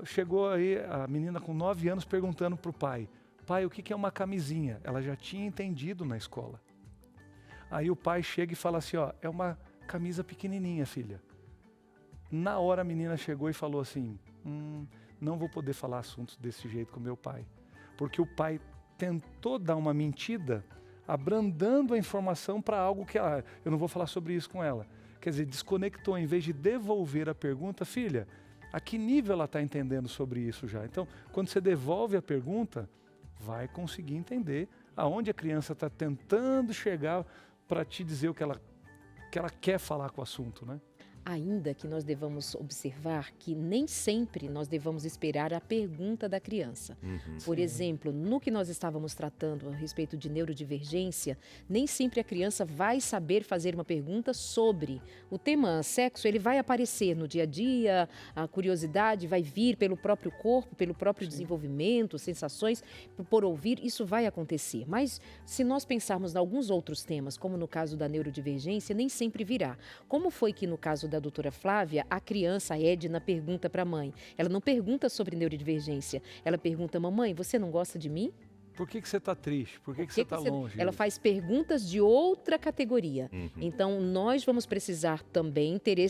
Chegou aí a menina com 9 anos perguntando para o pai, o que é uma camisinha? Ela já tinha entendido na escola. Aí o pai chega e fala assim, é uma camisa pequenininha, filha. Na hora a menina chegou e falou assim, não vou poder falar assuntos desse jeito com meu pai. Porque o pai tentou dar uma mentira, abrandando a informação para algo que eu não vou falar sobre isso com ela. Quer dizer, desconectou, em vez de devolver a pergunta, filha, a que nível ela está entendendo sobre isso já? Então, quando você devolve a pergunta, vai conseguir entender aonde a criança está tentando chegar para te dizer o que ela quer falar com o assunto, né? Ainda que nós devamos observar que nem sempre nós devamos esperar a pergunta da criança. Por exemplo, no que nós estávamos tratando a respeito de neurodivergência, nem sempre a criança vai saber fazer uma pergunta sobre o tema sexo. Ele vai aparecer no dia a dia, a curiosidade vai vir pelo próprio corpo, pelo próprio desenvolvimento, sensações, por ouvir, isso vai acontecer. Mas se nós pensarmos em alguns outros temas, como no caso da neurodivergência, nem sempre virá. Como foi que no caso da doutora Flávia, a criança, a Edna, pergunta para a mãe. Ela não pergunta sobre neurodivergência. Ela pergunta, mamãe, você não gosta de mim? Por que você está triste? Por que você está longe? Ela faz perguntas de outra categoria. Então, nós vamos precisar também ter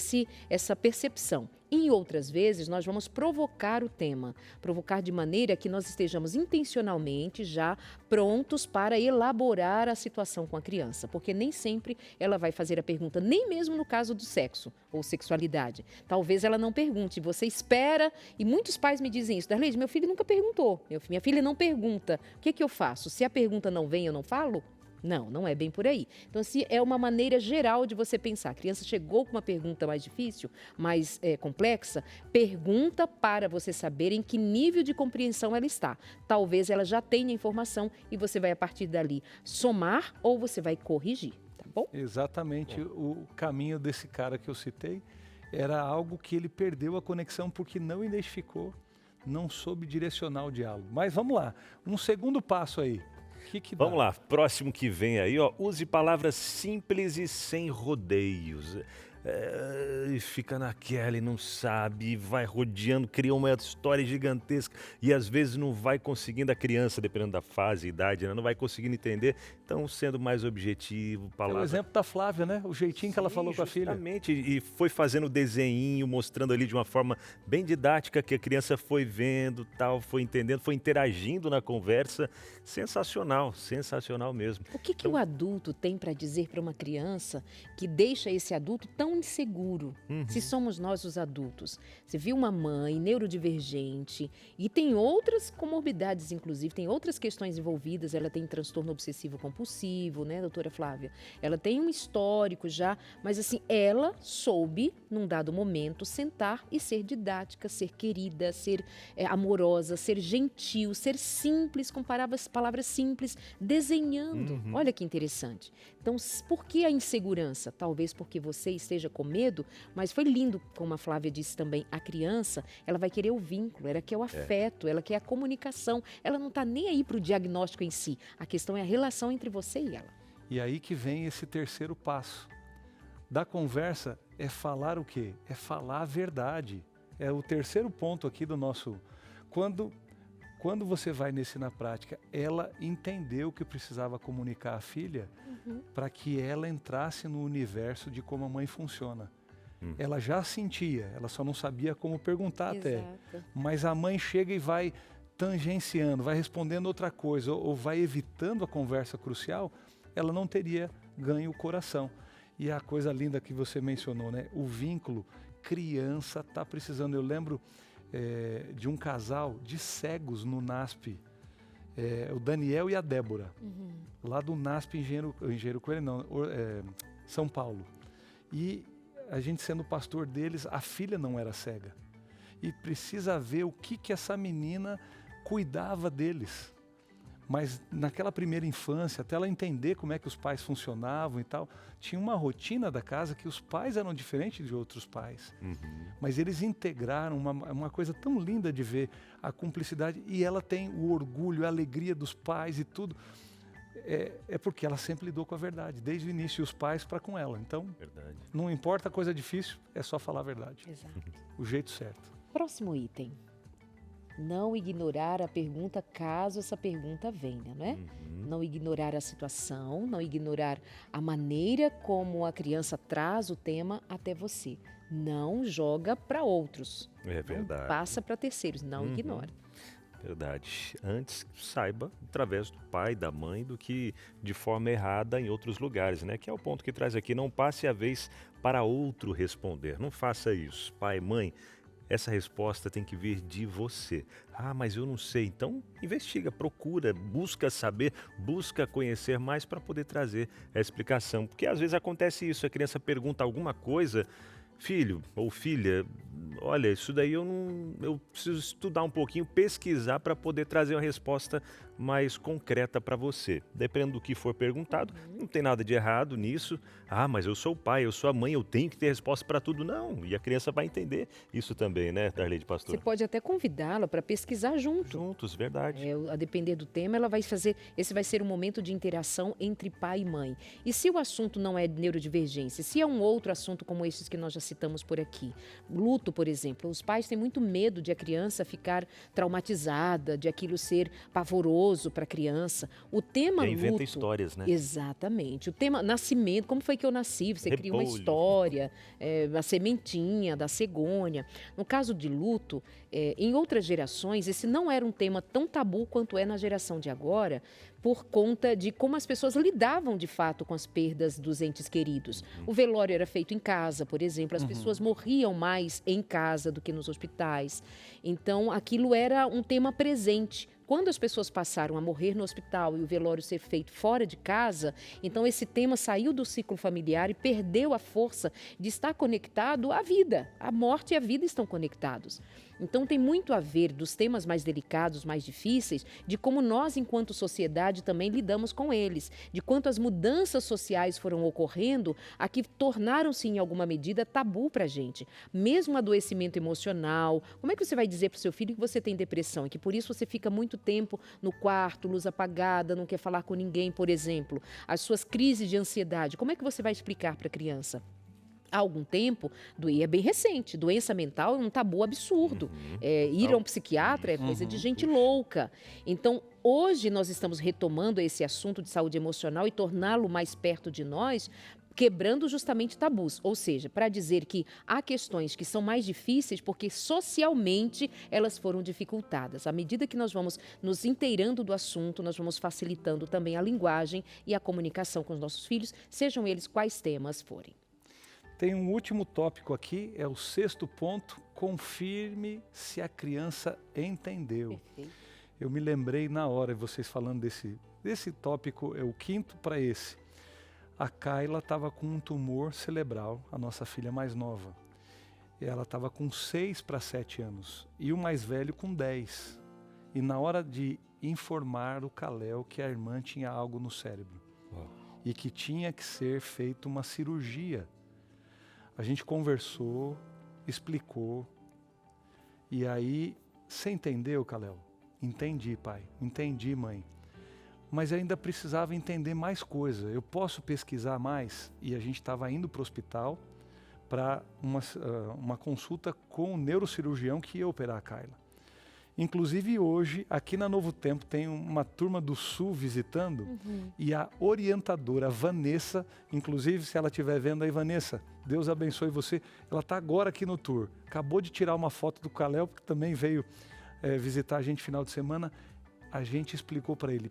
essa percepção. Em outras vezes, nós vamos provocar o tema, provocar de maneira que nós estejamos intencionalmente já prontos para elaborar a situação com a criança, porque nem sempre ela vai fazer a pergunta, nem mesmo no caso do sexo ou sexualidade. Talvez ela não pergunte, você espera, e muitos pais me dizem isso, Darleide, meu filho nunca perguntou, minha filha não pergunta, o que eu faço? Se a pergunta não vem, eu não falo? Não é bem por aí. Então, assim, é uma maneira geral de você pensar. A criança chegou com uma pergunta mais difícil, mais complexa, pergunta para você saber em que nível de compreensão ela está. Talvez ela já tenha informação e você vai, a partir dali, somar ou você vai corrigir, tá bom? Exatamente. O caminho desse cara que eu citei era algo que ele perdeu a conexão porque não identificou, não soube direcionar o diálogo. Mas vamos lá, um segundo passo aí. Vamos lá, próximo que vem aí, use palavras simples e sem rodeios. E fica naquela e não sabe, vai rodeando, cria uma história gigantesca e às vezes não vai conseguindo, a criança, dependendo da fase, idade, né, não vai conseguindo entender. Então, sendo mais objetivo, palavra... É o exemplo da Flávia, né? O jeitinho que ela falou com a filha. Exatamente, e foi fazendo desenho, mostrando ali de uma forma bem didática que a criança foi vendo, tal, foi entendendo, foi interagindo na conversa. Sensacional, sensacional mesmo. O que o adulto tem para dizer para uma criança que deixa esse adulto tão inseguro, se somos nós os adultos? Você viu uma mãe neurodivergente e tem outras comorbidades, inclusive, tem outras questões envolvidas, ela tem transtorno obsessivo compulsivo, né, doutora Flávia? Ela tem um histórico já, mas assim, ela soube, num dado momento, sentar e ser didática, ser querida, ser amorosa, ser gentil, ser simples, com palavras simples, desenhando. Olha que interessante. Então, por que a insegurança? Talvez porque você esteja com medo, mas foi lindo, como a Flávia disse também, a criança, ela vai querer o vínculo, ela quer o afeto, ela quer a comunicação, ela não está nem aí para o diagnóstico em si, a questão é a relação entre você e ela. E aí que vem esse terceiro passo. Da conversa é falar o quê? É falar a verdade. É o terceiro ponto aqui do nosso... Quando você vai nesse na prática, ela entendeu que precisava comunicar à filha para que ela entrasse no universo de como a mãe funciona. Ela já sentia, ela só não sabia como perguntar até. Mas a mãe chega e vai tangenciando, vai respondendo outra coisa ou vai evitando a conversa crucial, ela não teria ganho o coração. E a coisa linda que você mencionou, né? O vínculo, criança está precisando. Eu lembro de um casal de cegos no NASP, o Daniel e a Débora, lá do NASP Engenheiro Coelho, não, São Paulo. E a gente sendo pastor deles, a filha não era cega. E precisa ver o que essa menina cuidava deles. Mas naquela primeira infância, até ela entender como é que os pais funcionavam e tal, tinha uma rotina da casa que os pais eram diferentes de outros pais. Mas eles integraram uma coisa tão linda de ver a cumplicidade, e ela tem o orgulho, a alegria dos pais e tudo. É porque ela sempre lidou com a verdade, desde o início, e os pais para com ela. Então, não importa a coisa difícil, é só falar a verdade. Exato. O jeito certo. Próximo item. Não ignorar a pergunta caso essa pergunta venha, né? Não ignorar a situação, não ignorar a maneira como a criança traz o tema até você. Não joga para outros. É verdade. Não passa para terceiros, não ignora. Verdade. Antes, saiba através do pai, da mãe, do que de forma errada em outros lugares, né? Que é o ponto que traz aqui. Não passe a vez para outro responder. Não faça isso. Pai, mãe, essa resposta tem que vir de você. Ah, mas eu não sei. Então, investiga, procura, busca saber, busca conhecer mais para poder trazer a explicação. Porque às vezes acontece isso, a criança pergunta alguma coisa, filho ou filha, olha, isso daí eu preciso estudar um pouquinho, pesquisar para poder trazer uma resposta mais concreta para você. Dependendo do que for perguntado, não tem nada de errado nisso. Ah, mas eu sou o pai, eu sou a mãe, eu tenho que ter resposta para tudo. Não, e a criança vai entender isso também, né, Darleide Pastor? Você pode até convidá-la para pesquisar Juntos, verdade. A depender do tema, ela vai fazer. Esse vai ser um momento de interação entre pai e mãe. E se o assunto não é neurodivergência, se é um outro assunto como esses que nós já citamos por aqui, luto, por exemplo, os pais têm muito medo de a criança ficar traumatizada, de aquilo ser pavoroso para a criança. O tema luto... inventa histórias, né? Exatamente. O tema nascimento, como foi que eu nasci? Você cria uma história, a sementinha da cegônia. No caso de luto, em outras gerações, esse não era um tema tão tabu quanto é na geração de agora, por conta de como as pessoas lidavam de fato com as perdas dos entes queridos. O velório era feito em casa, por exemplo, as pessoas morriam mais em casa do que nos hospitais. Então, aquilo era um tema presente. Quando as pessoas passaram a morrer no hospital e o velório ser feito fora de casa, então esse tema saiu do ciclo familiar e perdeu a força de estar conectado à vida. A morte e a vida estão conectados. Então tem muito a ver dos temas mais delicados, mais difíceis, de como nós, enquanto sociedade, também lidamos com eles, de quanto as mudanças sociais foram ocorrendo, a que tornaram-se, em alguma medida, tabu para a gente. Mesmo adoecimento emocional, como é que você vai dizer para o seu filho que você tem depressão e que por isso você fica muito tempo no quarto, luz apagada, não quer falar com ninguém, por exemplo? As suas crises de ansiedade, como é que você vai explicar para a criança? Há algum tempo, é bem recente, doença mental é um tabu absurdo. Ir a um psiquiatra é coisa de gente louca. Então, hoje nós estamos retomando esse assunto de saúde emocional e torná-lo mais perto de nós, quebrando justamente tabus, ou seja, para dizer que há questões que são mais difíceis porque socialmente elas foram dificultadas. À medida que nós vamos nos inteirando do assunto, nós vamos facilitando também a linguagem e a comunicação com os nossos filhos, sejam eles quais temas forem. Tem um último tópico aqui, é o 6º ponto, confirme se a criança entendeu. Perfeito. Eu me lembrei na hora, vocês falando desse tópico, é o 5º para esse. A Kayla estava com um tumor cerebral, a nossa filha mais nova. Ela estava com 6 para 7 anos e o mais velho com 10. E na hora de informar o Kalel que a irmã tinha algo no cérebro e que tinha que ser feita uma cirurgia, a gente conversou, explicou, e aí, você entendeu, Kalel? Entendi, pai. Entendi, mãe. Mas ainda precisava entender mais coisa. Eu posso pesquisar mais? E a gente estava indo para o hospital para uma consulta com o neurocirurgião que ia operar a Kayla. Inclusive hoje, aqui na Novo Tempo, tem uma turma do Sul visitando e a orientadora Vanessa, inclusive se ela estiver vendo aí, Vanessa, Deus abençoe você, ela está agora aqui no tour. Acabou de tirar uma foto do Kalel, porque também veio visitar a gente final de semana. A gente explicou para ele,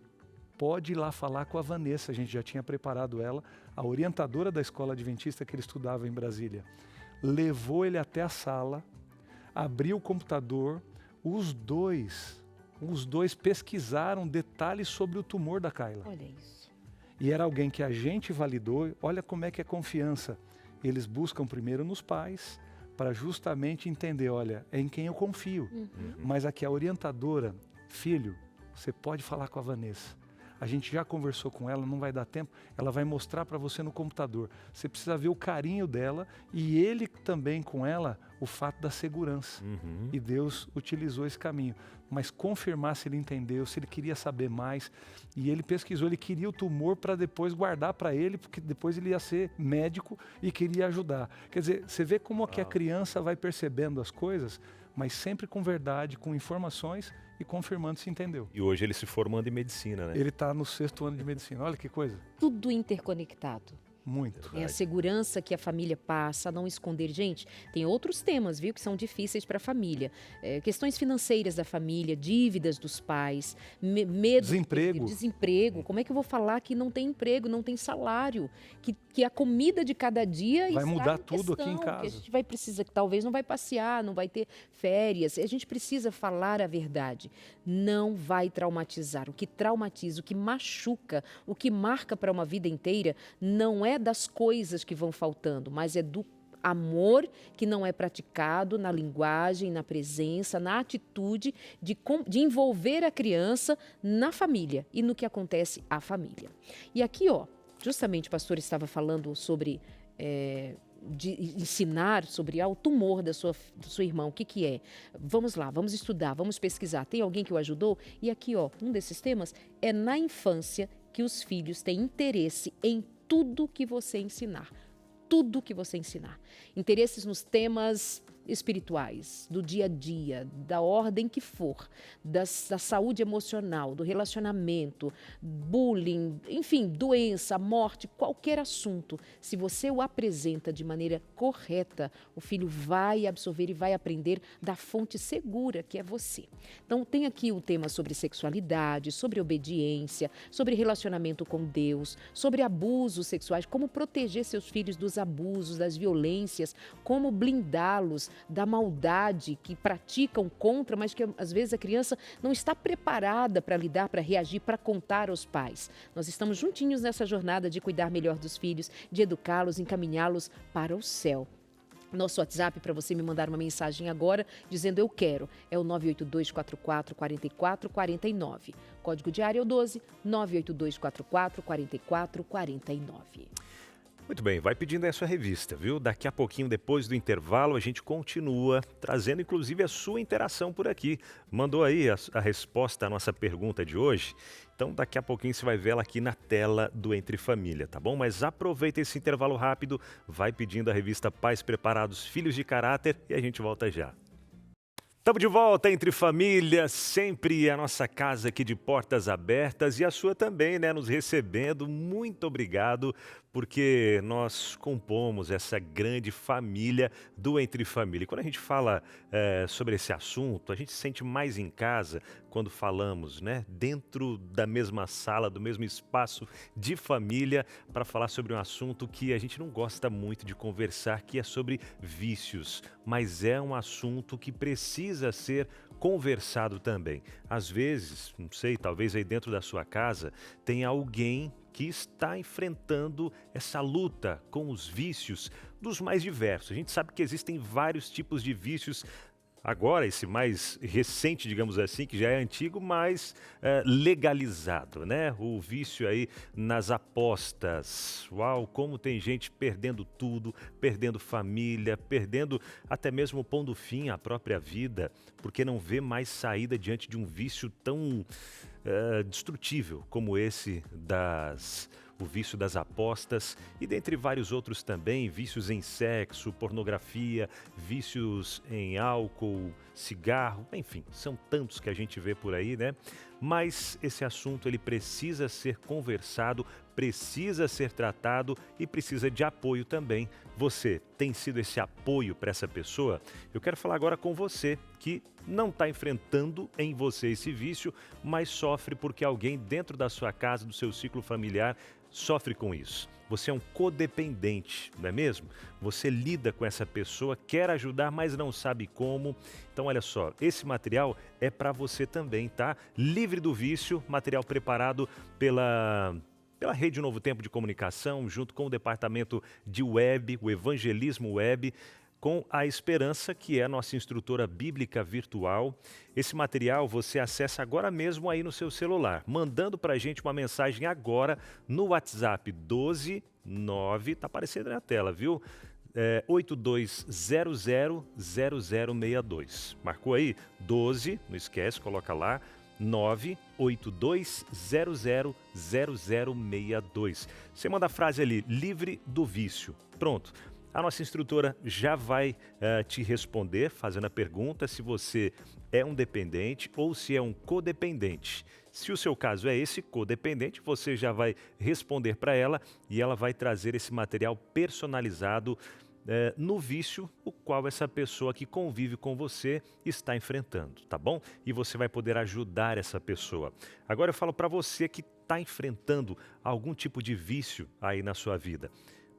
pode ir lá falar com a Vanessa, a gente já tinha preparado ela, a orientadora da escola adventista que ele estudava em Brasília. Levou ele até a sala, abriu o computador. Os dois pesquisaram detalhes sobre o tumor da Kayla. Olha isso. E era alguém que a gente validou. Olha como é que é confiança. Eles buscam primeiro nos pais, para justamente entender, olha, é em quem eu confio. Mas aqui a orientadora, filho, você pode falar com a Vanessa. A gente já conversou com ela, não vai dar tempo, ela vai mostrar para você no computador. Você precisa ver o carinho dela e ele também com ela, o fato da segurança. E Deus utilizou esse caminho. Mas confirmar se ele entendeu, se ele queria saber mais. E ele pesquisou, ele queria o tumor para depois guardar para ele, porque depois ele ia ser médico e queria ajudar. Quer dizer, você vê como que a criança vai percebendo as coisas, mas sempre com verdade, com informações e confirmando se entendeu. E hoje ele se formando em medicina, né? Ele está no 6º ano de medicina. Olha que coisa. Tudo interconectado. Muito. É a segurança que a família passa, a não esconder. Gente, tem outros temas, viu, que são difíceis para a família. Questões financeiras da família, dívidas dos pais, medo... Desemprego. Como é que eu vou falar que não tem emprego, não tem salário? Que a comida de cada dia... Vai mudar tudo aqui em casa. Que a gente vai precisar, que talvez não vai passear, não vai ter férias. A gente precisa falar a verdade. Não vai traumatizar. O que traumatiza, o que machuca, o que marca para uma vida inteira, não é das coisas que vão faltando, mas é do amor que não é praticado na linguagem, na presença, na atitude de envolver a criança na família e no que acontece à família. E aqui, justamente o pastor estava falando sobre de ensinar sobre o tumor do seu irmão. O que é? Vamos lá, vamos estudar, vamos pesquisar. Tem alguém que o ajudou? E aqui, um desses temas é na infância que os filhos têm interesse em tudo que você ensinar. Tudo que você ensinar. Interesses nos temas espirituais, do dia a dia, da ordem que for, da saúde emocional, do relacionamento, bullying, enfim, doença, morte, qualquer assunto. Se você o apresenta de maneira correta, o filho vai absorver e vai aprender da fonte segura que é você. Então, tem aqui o tema sobre sexualidade, sobre obediência, sobre relacionamento com Deus, sobre abusos sexuais, como proteger seus filhos dos abusos, das violências, como blindá-los da maldade que praticam contra, mas que às vezes a criança não está preparada para lidar, para reagir, para contar aos pais. Nós estamos juntinhos nessa jornada de cuidar melhor dos filhos, de educá-los, encaminhá-los para o céu. Nosso WhatsApp para você me mandar uma mensagem agora dizendo eu quero é o 982444449. Código de área é o 12 982444449. Muito bem, vai pedindo aí a sua revista, viu? Daqui a pouquinho, depois do intervalo, a gente continua trazendo inclusive a sua interação por aqui. Mandou aí a resposta à nossa pergunta de hoje? Então daqui a pouquinho você vai ver ela aqui na tela do Entre Família, tá bom? Mas aproveita esse intervalo rápido, vai pedindo a revista Pais Preparados, Filhos de Caráter e a gente volta já. Estamos de volta Entre Família, sempre a nossa casa aqui de portas abertas e a sua também, né? Nos recebendo. Muito obrigado, porque nós compomos essa grande família do Entre Família. E quando a gente fala sobre esse assunto, a gente se sente mais em casa quando falamos, né? Dentro da mesma sala, do mesmo espaço de família, para falar sobre um assunto que a gente não gosta muito de conversar, que é sobre vícios. Mas é um assunto que precisa ser conversado também. Às vezes, não sei, talvez aí dentro da sua casa tenha alguém que está enfrentando essa luta com os vícios dos mais diversos. A gente sabe que existem vários tipos de vícios. Agora, esse mais recente, digamos assim, que já é antigo, mas legalizado, né? O vício aí nas apostas. Uau, como tem gente perdendo tudo, perdendo família, perdendo até mesmo pondo fim à própria vida, porque não vê mais saída diante de um vício tão destrutível como esse o vício das apostas e dentre vários outros também, vícios em sexo, pornografia, vícios em álcool, cigarro, enfim, são tantos que a gente vê por aí, né? Mas esse assunto ele precisa ser conversado, precisa ser tratado e precisa de apoio também. Você tem sido esse apoio para essa pessoa? Eu quero falar agora com você que não está enfrentando em você esse vício, mas sofre porque alguém dentro da sua casa, do seu ciclo familiar, sofre com isso. Você é um codependente, não é mesmo? Você lida com essa pessoa, quer ajudar, mas não sabe como. Então, olha só, esse material é para você também, tá? Livre do vício, material preparado pela Rede Novo Tempo de Comunicação, junto com o departamento de web, o Evangelismo Web, com a Esperança, que é a nossa instrutora bíblica virtual. Esse material você acessa agora mesmo aí no seu celular, mandando para a gente uma mensagem agora no WhatsApp 129, está aparecendo na tela, viu? 82000062. Marcou aí? 12, não esquece, coloca lá, 982000062. Você manda a frase ali, livre do vício. Pronto. A nossa instrutora já vai te responder, fazendo a pergunta se você é um dependente ou se é um codependente. Se o seu caso é esse, codependente, você já vai responder para ela e ela vai trazer esse material personalizado no vício, o qual essa pessoa que convive com você está enfrentando, tá bom? E você vai poder ajudar essa pessoa. Agora eu falo para você que está enfrentando algum tipo de vício aí na sua vida.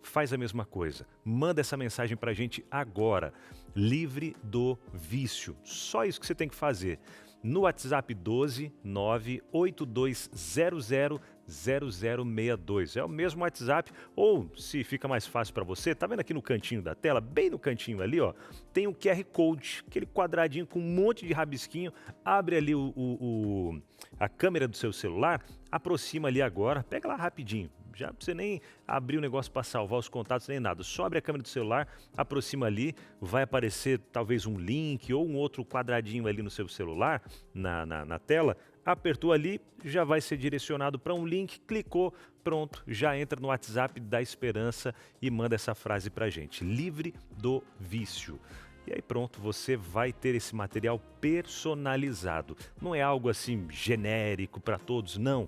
Faz a mesma coisa. Manda essa mensagem para a gente agora. Livre do vício. Só isso que você tem que fazer. No WhatsApp 12 982000062. É o mesmo WhatsApp, ou se fica mais fácil para você, tá vendo aqui no cantinho da tela, bem no cantinho ali, ó, tem um QR Code, aquele quadradinho com um monte de rabisquinho. Abre ali a câmera do seu celular, aproxima ali agora, pega lá rapidinho. Já não precisa nem abrir o negócio para salvar os contatos nem nada. Só abre a câmera do celular, aproxima ali, vai aparecer talvez um link ou um outro quadradinho ali no seu celular, na tela. Apertou ali, já vai ser direcionado para um link, clicou, pronto, já entra no WhatsApp da Esperança e manda essa frase para a gente, livre do vício. E aí pronto, você vai ter esse material personalizado. Não é algo assim genérico para todos, não.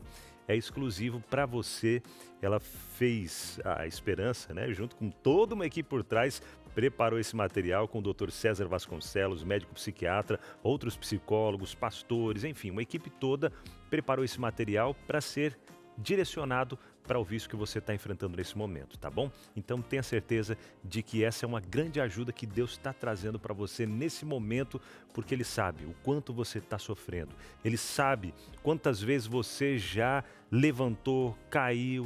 É exclusivo para você. Ela fez a Esperança, né, junto com toda uma equipe por trás, preparou esse material com o Dr. César Vasconcelos, médico psiquiatra, outros psicólogos, pastores, enfim, uma equipe toda preparou esse material para ser direcionado para o vício que você está enfrentando nesse momento, tá bom? Então tenha certeza de que essa é uma grande ajuda que Deus está trazendo para você nesse momento, porque Ele sabe o quanto você está sofrendo. Ele sabe quantas vezes você já levantou, caiu,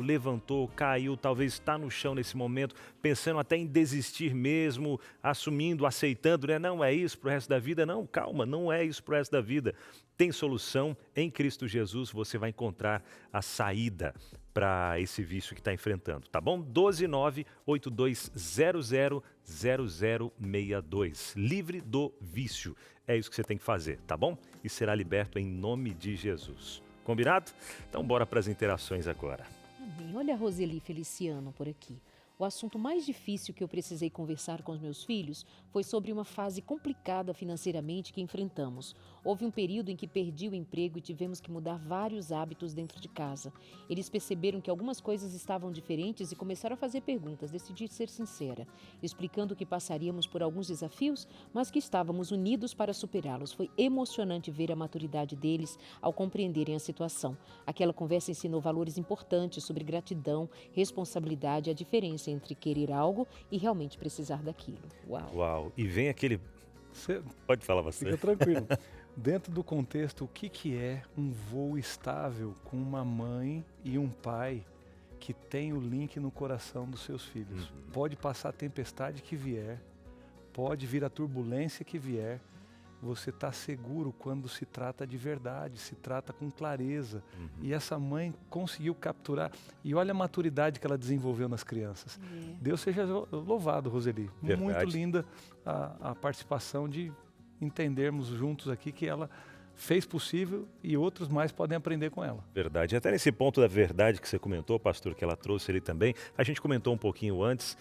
talvez está no chão nesse momento, pensando até em desistir mesmo, assumindo, aceitando, né? Não é isso para o resto da vida, não, calma, não é isso para o resto da vida. Tem solução, em Cristo Jesus você vai encontrar a saída para esse vício que está enfrentando, tá bom? 12982000062. Livre do vício. É isso que você tem que fazer, tá bom? E será liberto em nome de Jesus. Combinado? Então bora para as interações agora. Amém. Olha a Roseli Feliciano por aqui. O assunto mais difícil que eu precisei conversar com os meus filhos foi sobre uma fase complicada financeiramente que enfrentamos. Houve um período em que perdi o emprego e tivemos que mudar vários hábitos dentro de casa. Eles perceberam que algumas coisas estavam diferentes e começaram a fazer perguntas. Decidi ser sincera, explicando que passaríamos por alguns desafios, mas que estávamos unidos para superá-los. Foi emocionante ver a maturidade deles ao compreenderem a situação. Aquela conversa ensinou valores importantes sobre gratidão, responsabilidade e a diferença entre querer algo e realmente precisar daquilo. Uau. E vem aquele... Pode falar bastante. Fica tranquilo. Dentro do contexto, o que é um voo estável com uma mãe e um pai que tem o link no coração dos seus filhos? Pode passar a tempestade que vier, pode vir a turbulência que vier, você está seguro quando se trata de verdade, se trata com clareza. E essa mãe conseguiu capturar. E olha a maturidade que ela desenvolveu nas crianças. Deus seja louvado, Roseli. Verdade. Muito linda a participação de entendermos juntos aqui que ela fez possível e outros mais podem aprender com ela. Verdade. Até nesse ponto da verdade que você comentou, pastor, que ela trouxe ali também, a gente comentou um pouquinho antes,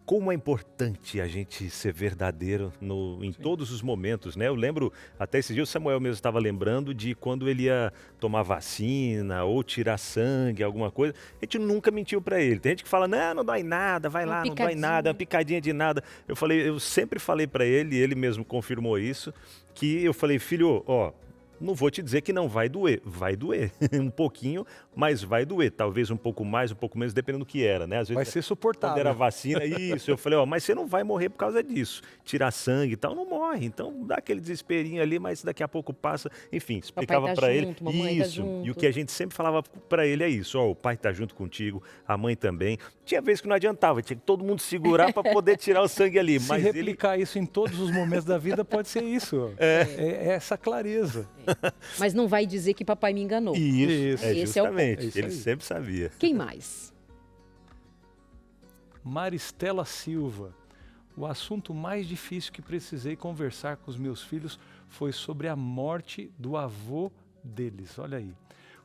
como é importante a gente ser verdadeiro em todos os momentos, né? Eu lembro, até esse dia o Samuel mesmo estava lembrando de quando ele ia tomar vacina ou tirar sangue, alguma coisa. A gente nunca mentiu para ele. Tem gente que fala, não dói nada, vai lá, não dói nada, é uma picadinha de nada. Eu sempre falei para ele, e ele mesmo confirmou isso, que eu falei, filho, ó, Não vou te dizer que não vai doer. Vai doer. Um pouquinho, mas vai doer. Talvez um pouco mais, um pouco menos, dependendo do que era, né? Às vezes, Vai ser suportável. quando era vacina, isso. Eu falei, mas você não vai morrer por causa disso. Tirar sangue e tal, não morre. Então dá aquele desesperinho ali, mas daqui a pouco passa. Enfim, explicava tá para ele. junto, mamãe tá Isso. junto. E o que a gente sempre falava para ele é isso. O pai tá junto contigo, a mãe também. Tinha vezes que não adiantava, tinha que todo mundo segurar para poder tirar o sangue ali. Se Mas replicar isso em todos os momentos da vida, pode ser isso. É essa clareza. Mas não vai dizer que papai me enganou. Isso, Esse é o ponto. justamente. É isso Ele aí. sempre sabia. Quem mais? Maristela Silva. O assunto mais difícil que precisei conversar com os meus filhos foi sobre a morte do avô deles. Olha aí.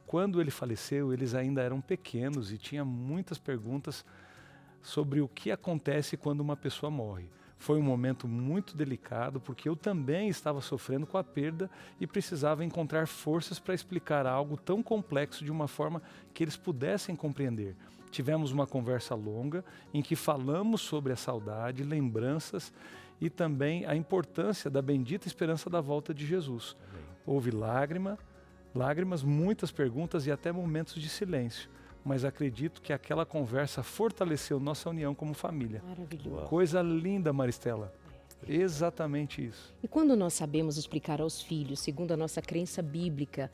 Quando ele faleceu, eles ainda eram pequenos e tinha muitas perguntas sobre o que acontece quando uma pessoa morre. Foi um momento muito delicado porque eu também estava sofrendo com a perda e precisava encontrar forças para explicar algo tão complexo de uma forma que eles pudessem compreender. Tivemos uma conversa longa em que falamos sobre a saudade, lembranças e também a importância da bendita esperança da volta de Jesus. Houve lágrimas, muitas perguntas e até momentos de silêncio. Mas acredito que aquela conversa fortaleceu nossa união como família. Maravilhoso. Coisa linda, Maristela. Exatamente isso. E quando nós sabemos explicar aos filhos, segundo a nossa crença bíblica,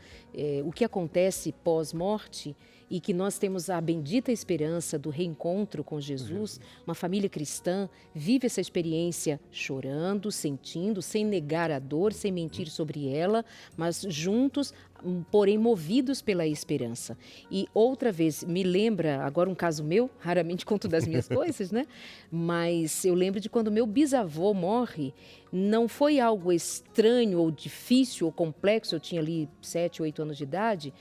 o que acontece pós-morte e que nós temos a bendita esperança do reencontro com Jesus, uma família cristã vive essa experiência chorando, sentindo, sem negar a dor, sem mentir sobre ela, mas juntos, porém movidos pela esperança. E outra vez, me lembra, agora um caso meu, raramente conto das minhas coisas, né? Mas eu lembro de quando meu bisavô morre, não foi algo estranho ou difícil ou complexo, eu tinha ali 7, 8 anos de idade,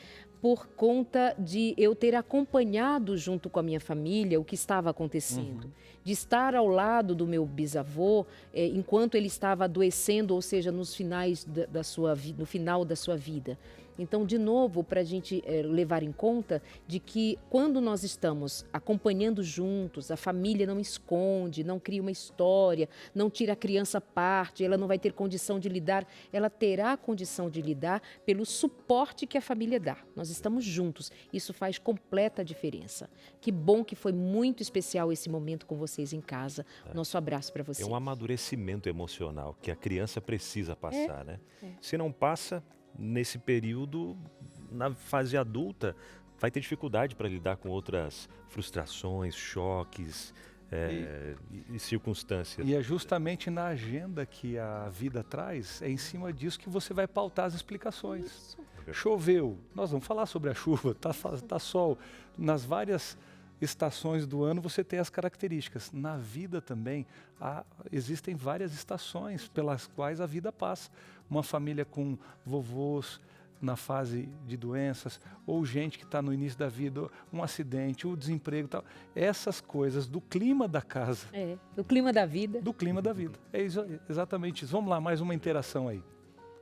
por conta de eu ter acompanhado junto com a minha família o que estava acontecendo. De estar ao lado do meu bisavô enquanto ele estava adoecendo, ou seja, no final da sua vida. Então, de novo, para a gente levar em conta de que quando nós estamos acompanhando juntos, a família não esconde, não cria uma história, não tira a criança à parte, ela não vai ter condição de lidar, ela terá condição de lidar pelo suporte que a família dá. Nós estamos juntos, isso faz completa diferença. Que bom que foi muito especial esse momento com vocês em casa. Nosso abraço para vocês. É um amadurecimento emocional que a criança precisa passar, né? Se não passa, nesse período, na fase adulta, vai ter dificuldade para lidar com outras frustrações, choques e circunstâncias. E é justamente na agenda que a vida traz, é em cima disso que você vai pautar as explicações. Isso. Choveu, nós vamos falar sobre a chuva, tá sol. Nas várias estações do ano você tem as características. Na vida também existem várias estações pelas quais a vida passa. Uma família com vovôs na fase de doenças, ou gente que está no início da vida, um acidente, o desemprego e tal. Essas coisas do clima da casa. Do clima da vida. Do clima da vida. É exatamente isso. Vamos lá, mais uma interação aí.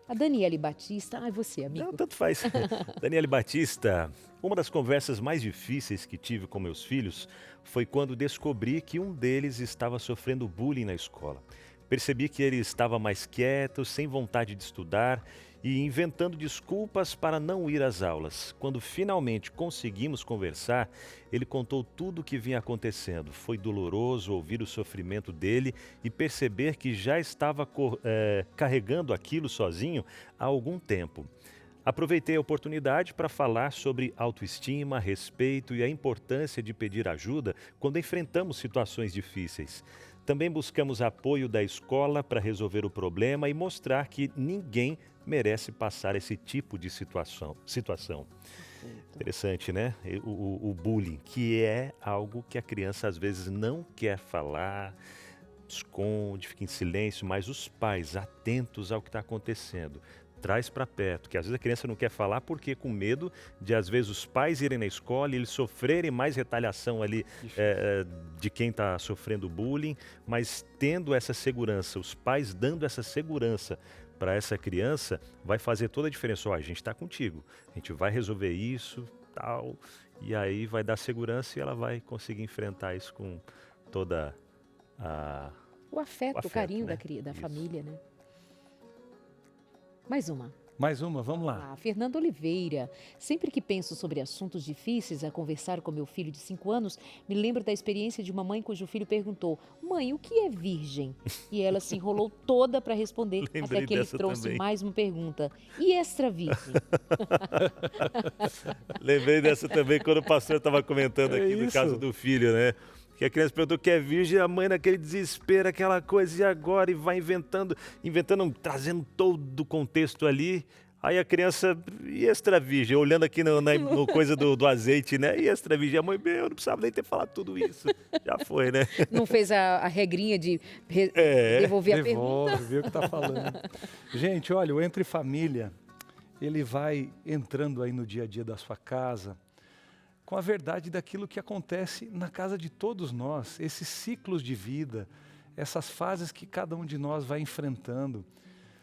A Daniele Batista, você, amigo. Não, tanto faz. Daniele Batista, uma das conversas mais difíceis que tive com meus filhos foi quando descobri que um deles estava sofrendo bullying na escola. Percebi que ele estava mais quieto, sem vontade de estudar e inventando desculpas para não ir às aulas. Quando finalmente conseguimos conversar, ele contou tudo o que vinha acontecendo. Foi doloroso ouvir o sofrimento dele e perceber que já estava carregando aquilo sozinho há algum tempo. Aproveitei a oportunidade para falar sobre autoestima, respeito e a importância de pedir ajuda quando enfrentamos situações difíceis. Também buscamos apoio da escola para resolver o problema e mostrar que ninguém merece passar esse tipo de situação. Interessante, né? O bullying, que é algo que a criança às vezes não quer falar, esconde, fica em silêncio, mas os pais atentos ao que está acontecendo, traz para perto, que às vezes a criança não quer falar porque com medo de às vezes os pais irem na escola e eles sofrerem mais retaliação ali de quem está sofrendo bullying, mas tendo essa segurança, os pais dando essa segurança para essa criança, vai fazer toda a diferença. A gente está contigo, a gente vai resolver isso, tal, e aí vai dar segurança e ela vai conseguir enfrentar isso com toda o afeto, o carinho né? da família, né? Mais uma. Mais uma, vamos lá. Fernanda Oliveira. Sempre que penso sobre assuntos difíceis a conversar com meu filho de 5 anos, me lembro da experiência de uma mãe cujo filho perguntou: mãe, o que é virgem? E ela se enrolou toda para responder, até que ele trouxe também. mais uma pergunta: e extra virgem? Lembrei dessa também quando o pastor estava comentando aqui no caso do filho, né? Que a criança perguntou que é virgem, a mãe naquele desespero, aquela coisa, e agora? E vai inventando, trazendo todo o contexto ali. Aí a criança, e extra virgem, olhando aqui no coisa do azeite, né? E extra virgem, a mãe, eu não precisava nem ter falado tudo isso. Já foi, né? Não fez a regrinha de devolver a pergunta? Vê o que está falando. Gente, olha, o Entre Família, ele vai entrando aí no dia a dia da sua casa, com a verdade daquilo que acontece na casa de todos nós, esses ciclos de vida, essas fases que cada um de nós vai enfrentando.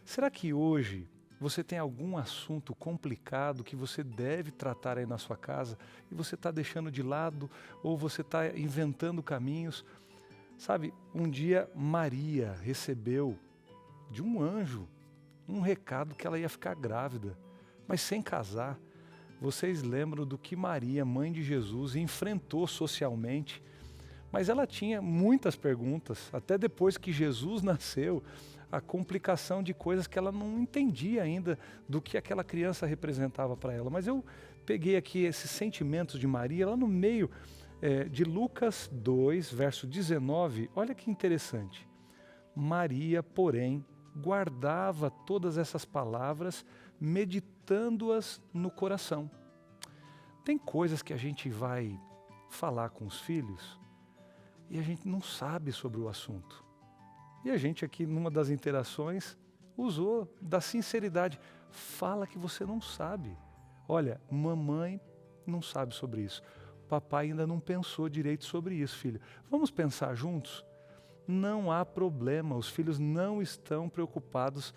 Será que hoje você tem algum assunto complicado que você deve tratar aí na sua casa e você está deixando de lado ou você está inventando caminhos? Sabe, um dia Maria recebeu de um anjo um recado que ela ia ficar grávida, mas sem casar. Vocês lembram do que Maria, mãe de Jesus, enfrentou socialmente, mas ela tinha muitas perguntas, até depois que Jesus nasceu, a complicação de coisas que ela não entendia ainda do que aquela criança representava para ela. Mas eu peguei aqui esses sentimentos de Maria, lá no meio de Lucas 2, verso 19, olha que interessante. Maria, porém, guardava todas essas palavras, meditando-as no coração. Tem coisas que a gente vai falar com os filhos e a gente não sabe sobre o assunto. E a gente aqui, numa das interações, usou da sinceridade. Fala que você não sabe. Olha, mamãe não sabe sobre isso. Papai ainda não pensou direito sobre isso, filho. Vamos pensar juntos? Não há problema, os filhos não estão preocupados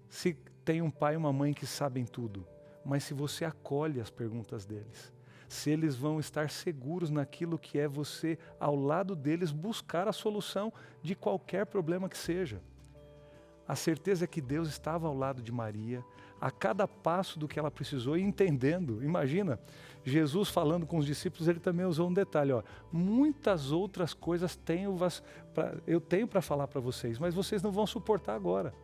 se tem um pai e uma mãe que sabem tudo, mas se você acolhe as perguntas deles, se eles vão estar seguros naquilo que é você ao lado deles buscar a solução de qualquer problema que seja. A certeza é que Deus estava ao lado de Maria, a cada passo do que ela precisou e entendendo. Imagina, Jesus falando com os discípulos, ele também usou um detalhe, muitas outras coisas eu tenho para falar para vocês, mas vocês não vão suportar agora.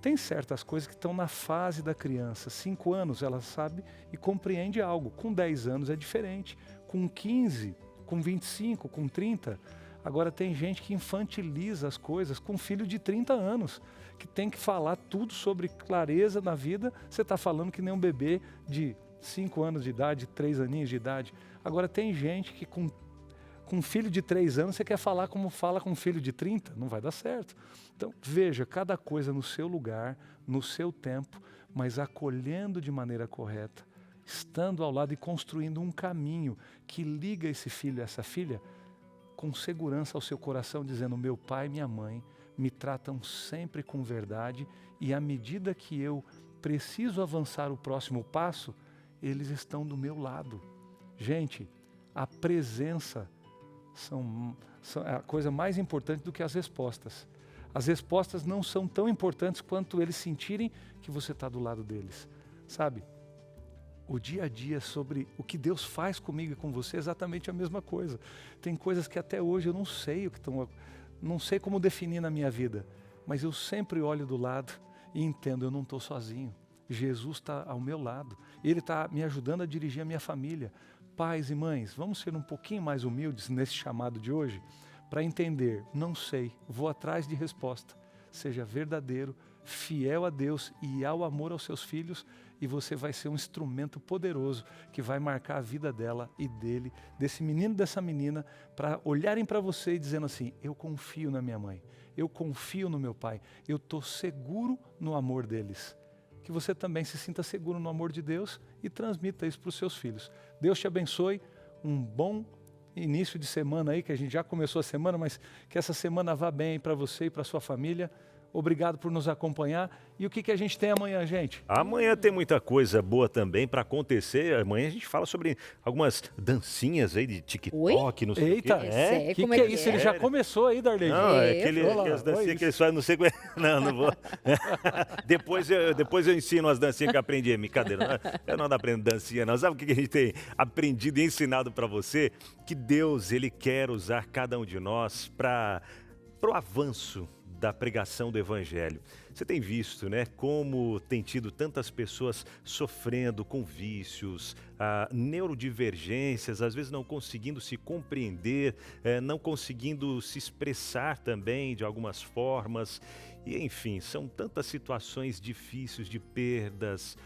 Tem certas coisas que estão na fase da criança, 5 anos ela sabe e compreende algo, com 10 anos é diferente, com 15, com 25, com 30, agora tem gente que infantiliza as coisas com filho de 30 anos, que tem que falar tudo sobre clareza na vida, você está falando que nem um bebê de 5 anos de idade, 3 aninhos de idade. Agora tem gente que com filho de 3 anos você quer falar como fala com um filho de 30, não vai dar certo. Então veja, cada coisa no seu lugar, no seu tempo, mas acolhendo de maneira correta, estando ao lado e construindo um caminho que liga esse filho e essa filha com segurança ao seu coração, dizendo: meu pai e minha mãe me tratam sempre com verdade e à medida que eu preciso avançar o próximo passo, eles estão do meu lado. Gente, a presença são a coisa mais importante do que as respostas. As respostas não são tão importantes quanto eles sentirem que você está do lado deles. Sabe, o dia a dia sobre o que Deus faz comigo e com você é exatamente a mesma coisa. Tem coisas que até hoje eu não sei não sei como definir na minha vida, mas eu sempre olho do lado e entendo, eu não estou sozinho. Jesus está ao meu lado, Ele está me ajudando a dirigir a minha família. Pais e mães, vamos ser um pouquinho mais humildes nesse chamado de hoje, para entender, não sei, vou atrás de resposta. Seja verdadeiro, fiel a Deus e ao amor aos seus filhos, e você vai ser um instrumento poderoso que vai marcar a vida dela e dele, desse menino e dessa menina, para olharem para você e dizendo assim: eu confio na minha mãe, eu confio no meu pai, eu estou seguro no amor deles. Que você também se sinta seguro no amor de Deus e transmita isso para os seus filhos. Deus te abençoe, um bom início de semana aí, que a gente já começou a semana, mas que essa semana vá bem para você e para sua família. Obrigado por nos acompanhar. E o que a gente tem amanhã, gente? Amanhã tem muita coisa boa também para acontecer. Amanhã a gente fala sobre algumas dancinhas aí de TikTok, não sei Eita, o quê. o que é isso? Ele já começou aí, Darley? Não, aquelas dancinhas que eles fazem, não sei como é. Não vou. depois eu ensino as dancinhas que eu aprendi. Brincadeira, eu não ando aprendendo dancinha, não. Sabe o que a gente tem aprendido e ensinado para você? Que Deus, Ele quer usar cada um de nós para o avanço da pregação do Evangelho. Você tem visto, né, como tem tido tantas pessoas sofrendo com vícios, neurodivergências, às vezes não conseguindo se compreender, não conseguindo se expressar também de algumas formas. E, enfim, são tantas situações difíceis de perdas,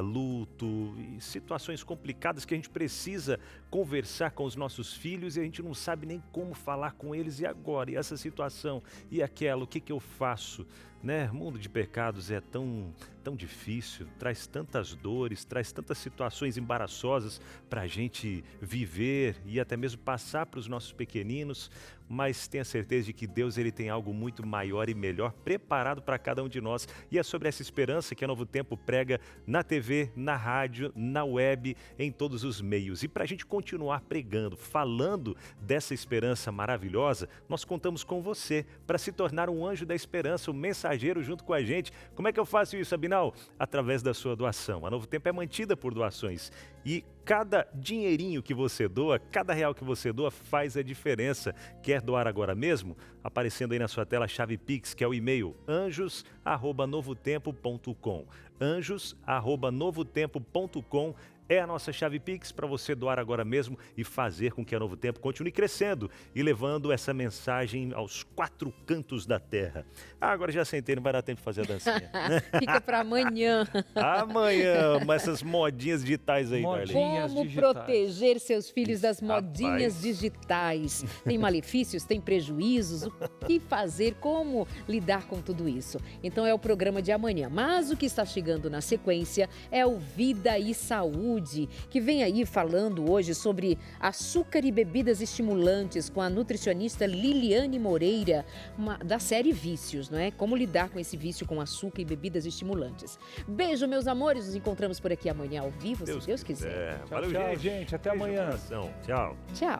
luto, e situações complicadas que a gente precisa conversar com os nossos filhos e a gente não sabe nem como falar com eles. E agora? E essa situação? E aquela? O que eu faço? Né? O mundo de pecados é tão difícil, traz tantas dores, traz tantas situações embaraçosas para a gente viver e até mesmo passar para os nossos pequeninos, mas tenha certeza de que Deus, Ele tem algo muito maior e melhor preparado para cada um de nós. E é sobre essa esperança que a Novo Tempo prega na TV, na rádio, na web, em todos os meios. E para a gente continuar pregando, falando dessa esperança maravilhosa, nós contamos com você para se tornar um anjo da esperança, um mensageiro junto com a gente. Como é que eu faço isso, Abinal? Através da sua doação. A Novo Tempo é mantida por doações e cada dinheirinho que você doa, cada real que você doa faz a diferença. Quer doar agora mesmo? Aparecendo aí na sua tela a chave Pix, que é o e-mail anjos@novotempo.com. anjos@novotempo.com é a nossa chave Pix para você doar agora mesmo e fazer com que a Novo Tempo continue crescendo e levando essa mensagem aos 4 cantos da terra. Agora já sentei, não vai dar tempo de fazer a dancinha. Fica para amanhã. Amanhã, mas essas modinhas digitais aí, Como proteger seus filhos das modinhas digitais? Tem malefícios, tem prejuízos? O que fazer? Como lidar com tudo isso? Então é o programa de amanhã. Mas o que está chegando na sequência é o Vida e Saúde, que vem aí falando hoje sobre açúcar e bebidas estimulantes com a nutricionista Liliane Moreira, da série Vícios, não é? Como lidar com esse vício com açúcar e bebidas estimulantes. Beijo, meus amores, nos encontramos por aqui amanhã ao vivo, se Deus quiser. Valeu, tchau, gente. Até amanhã. Tchau. Tchau.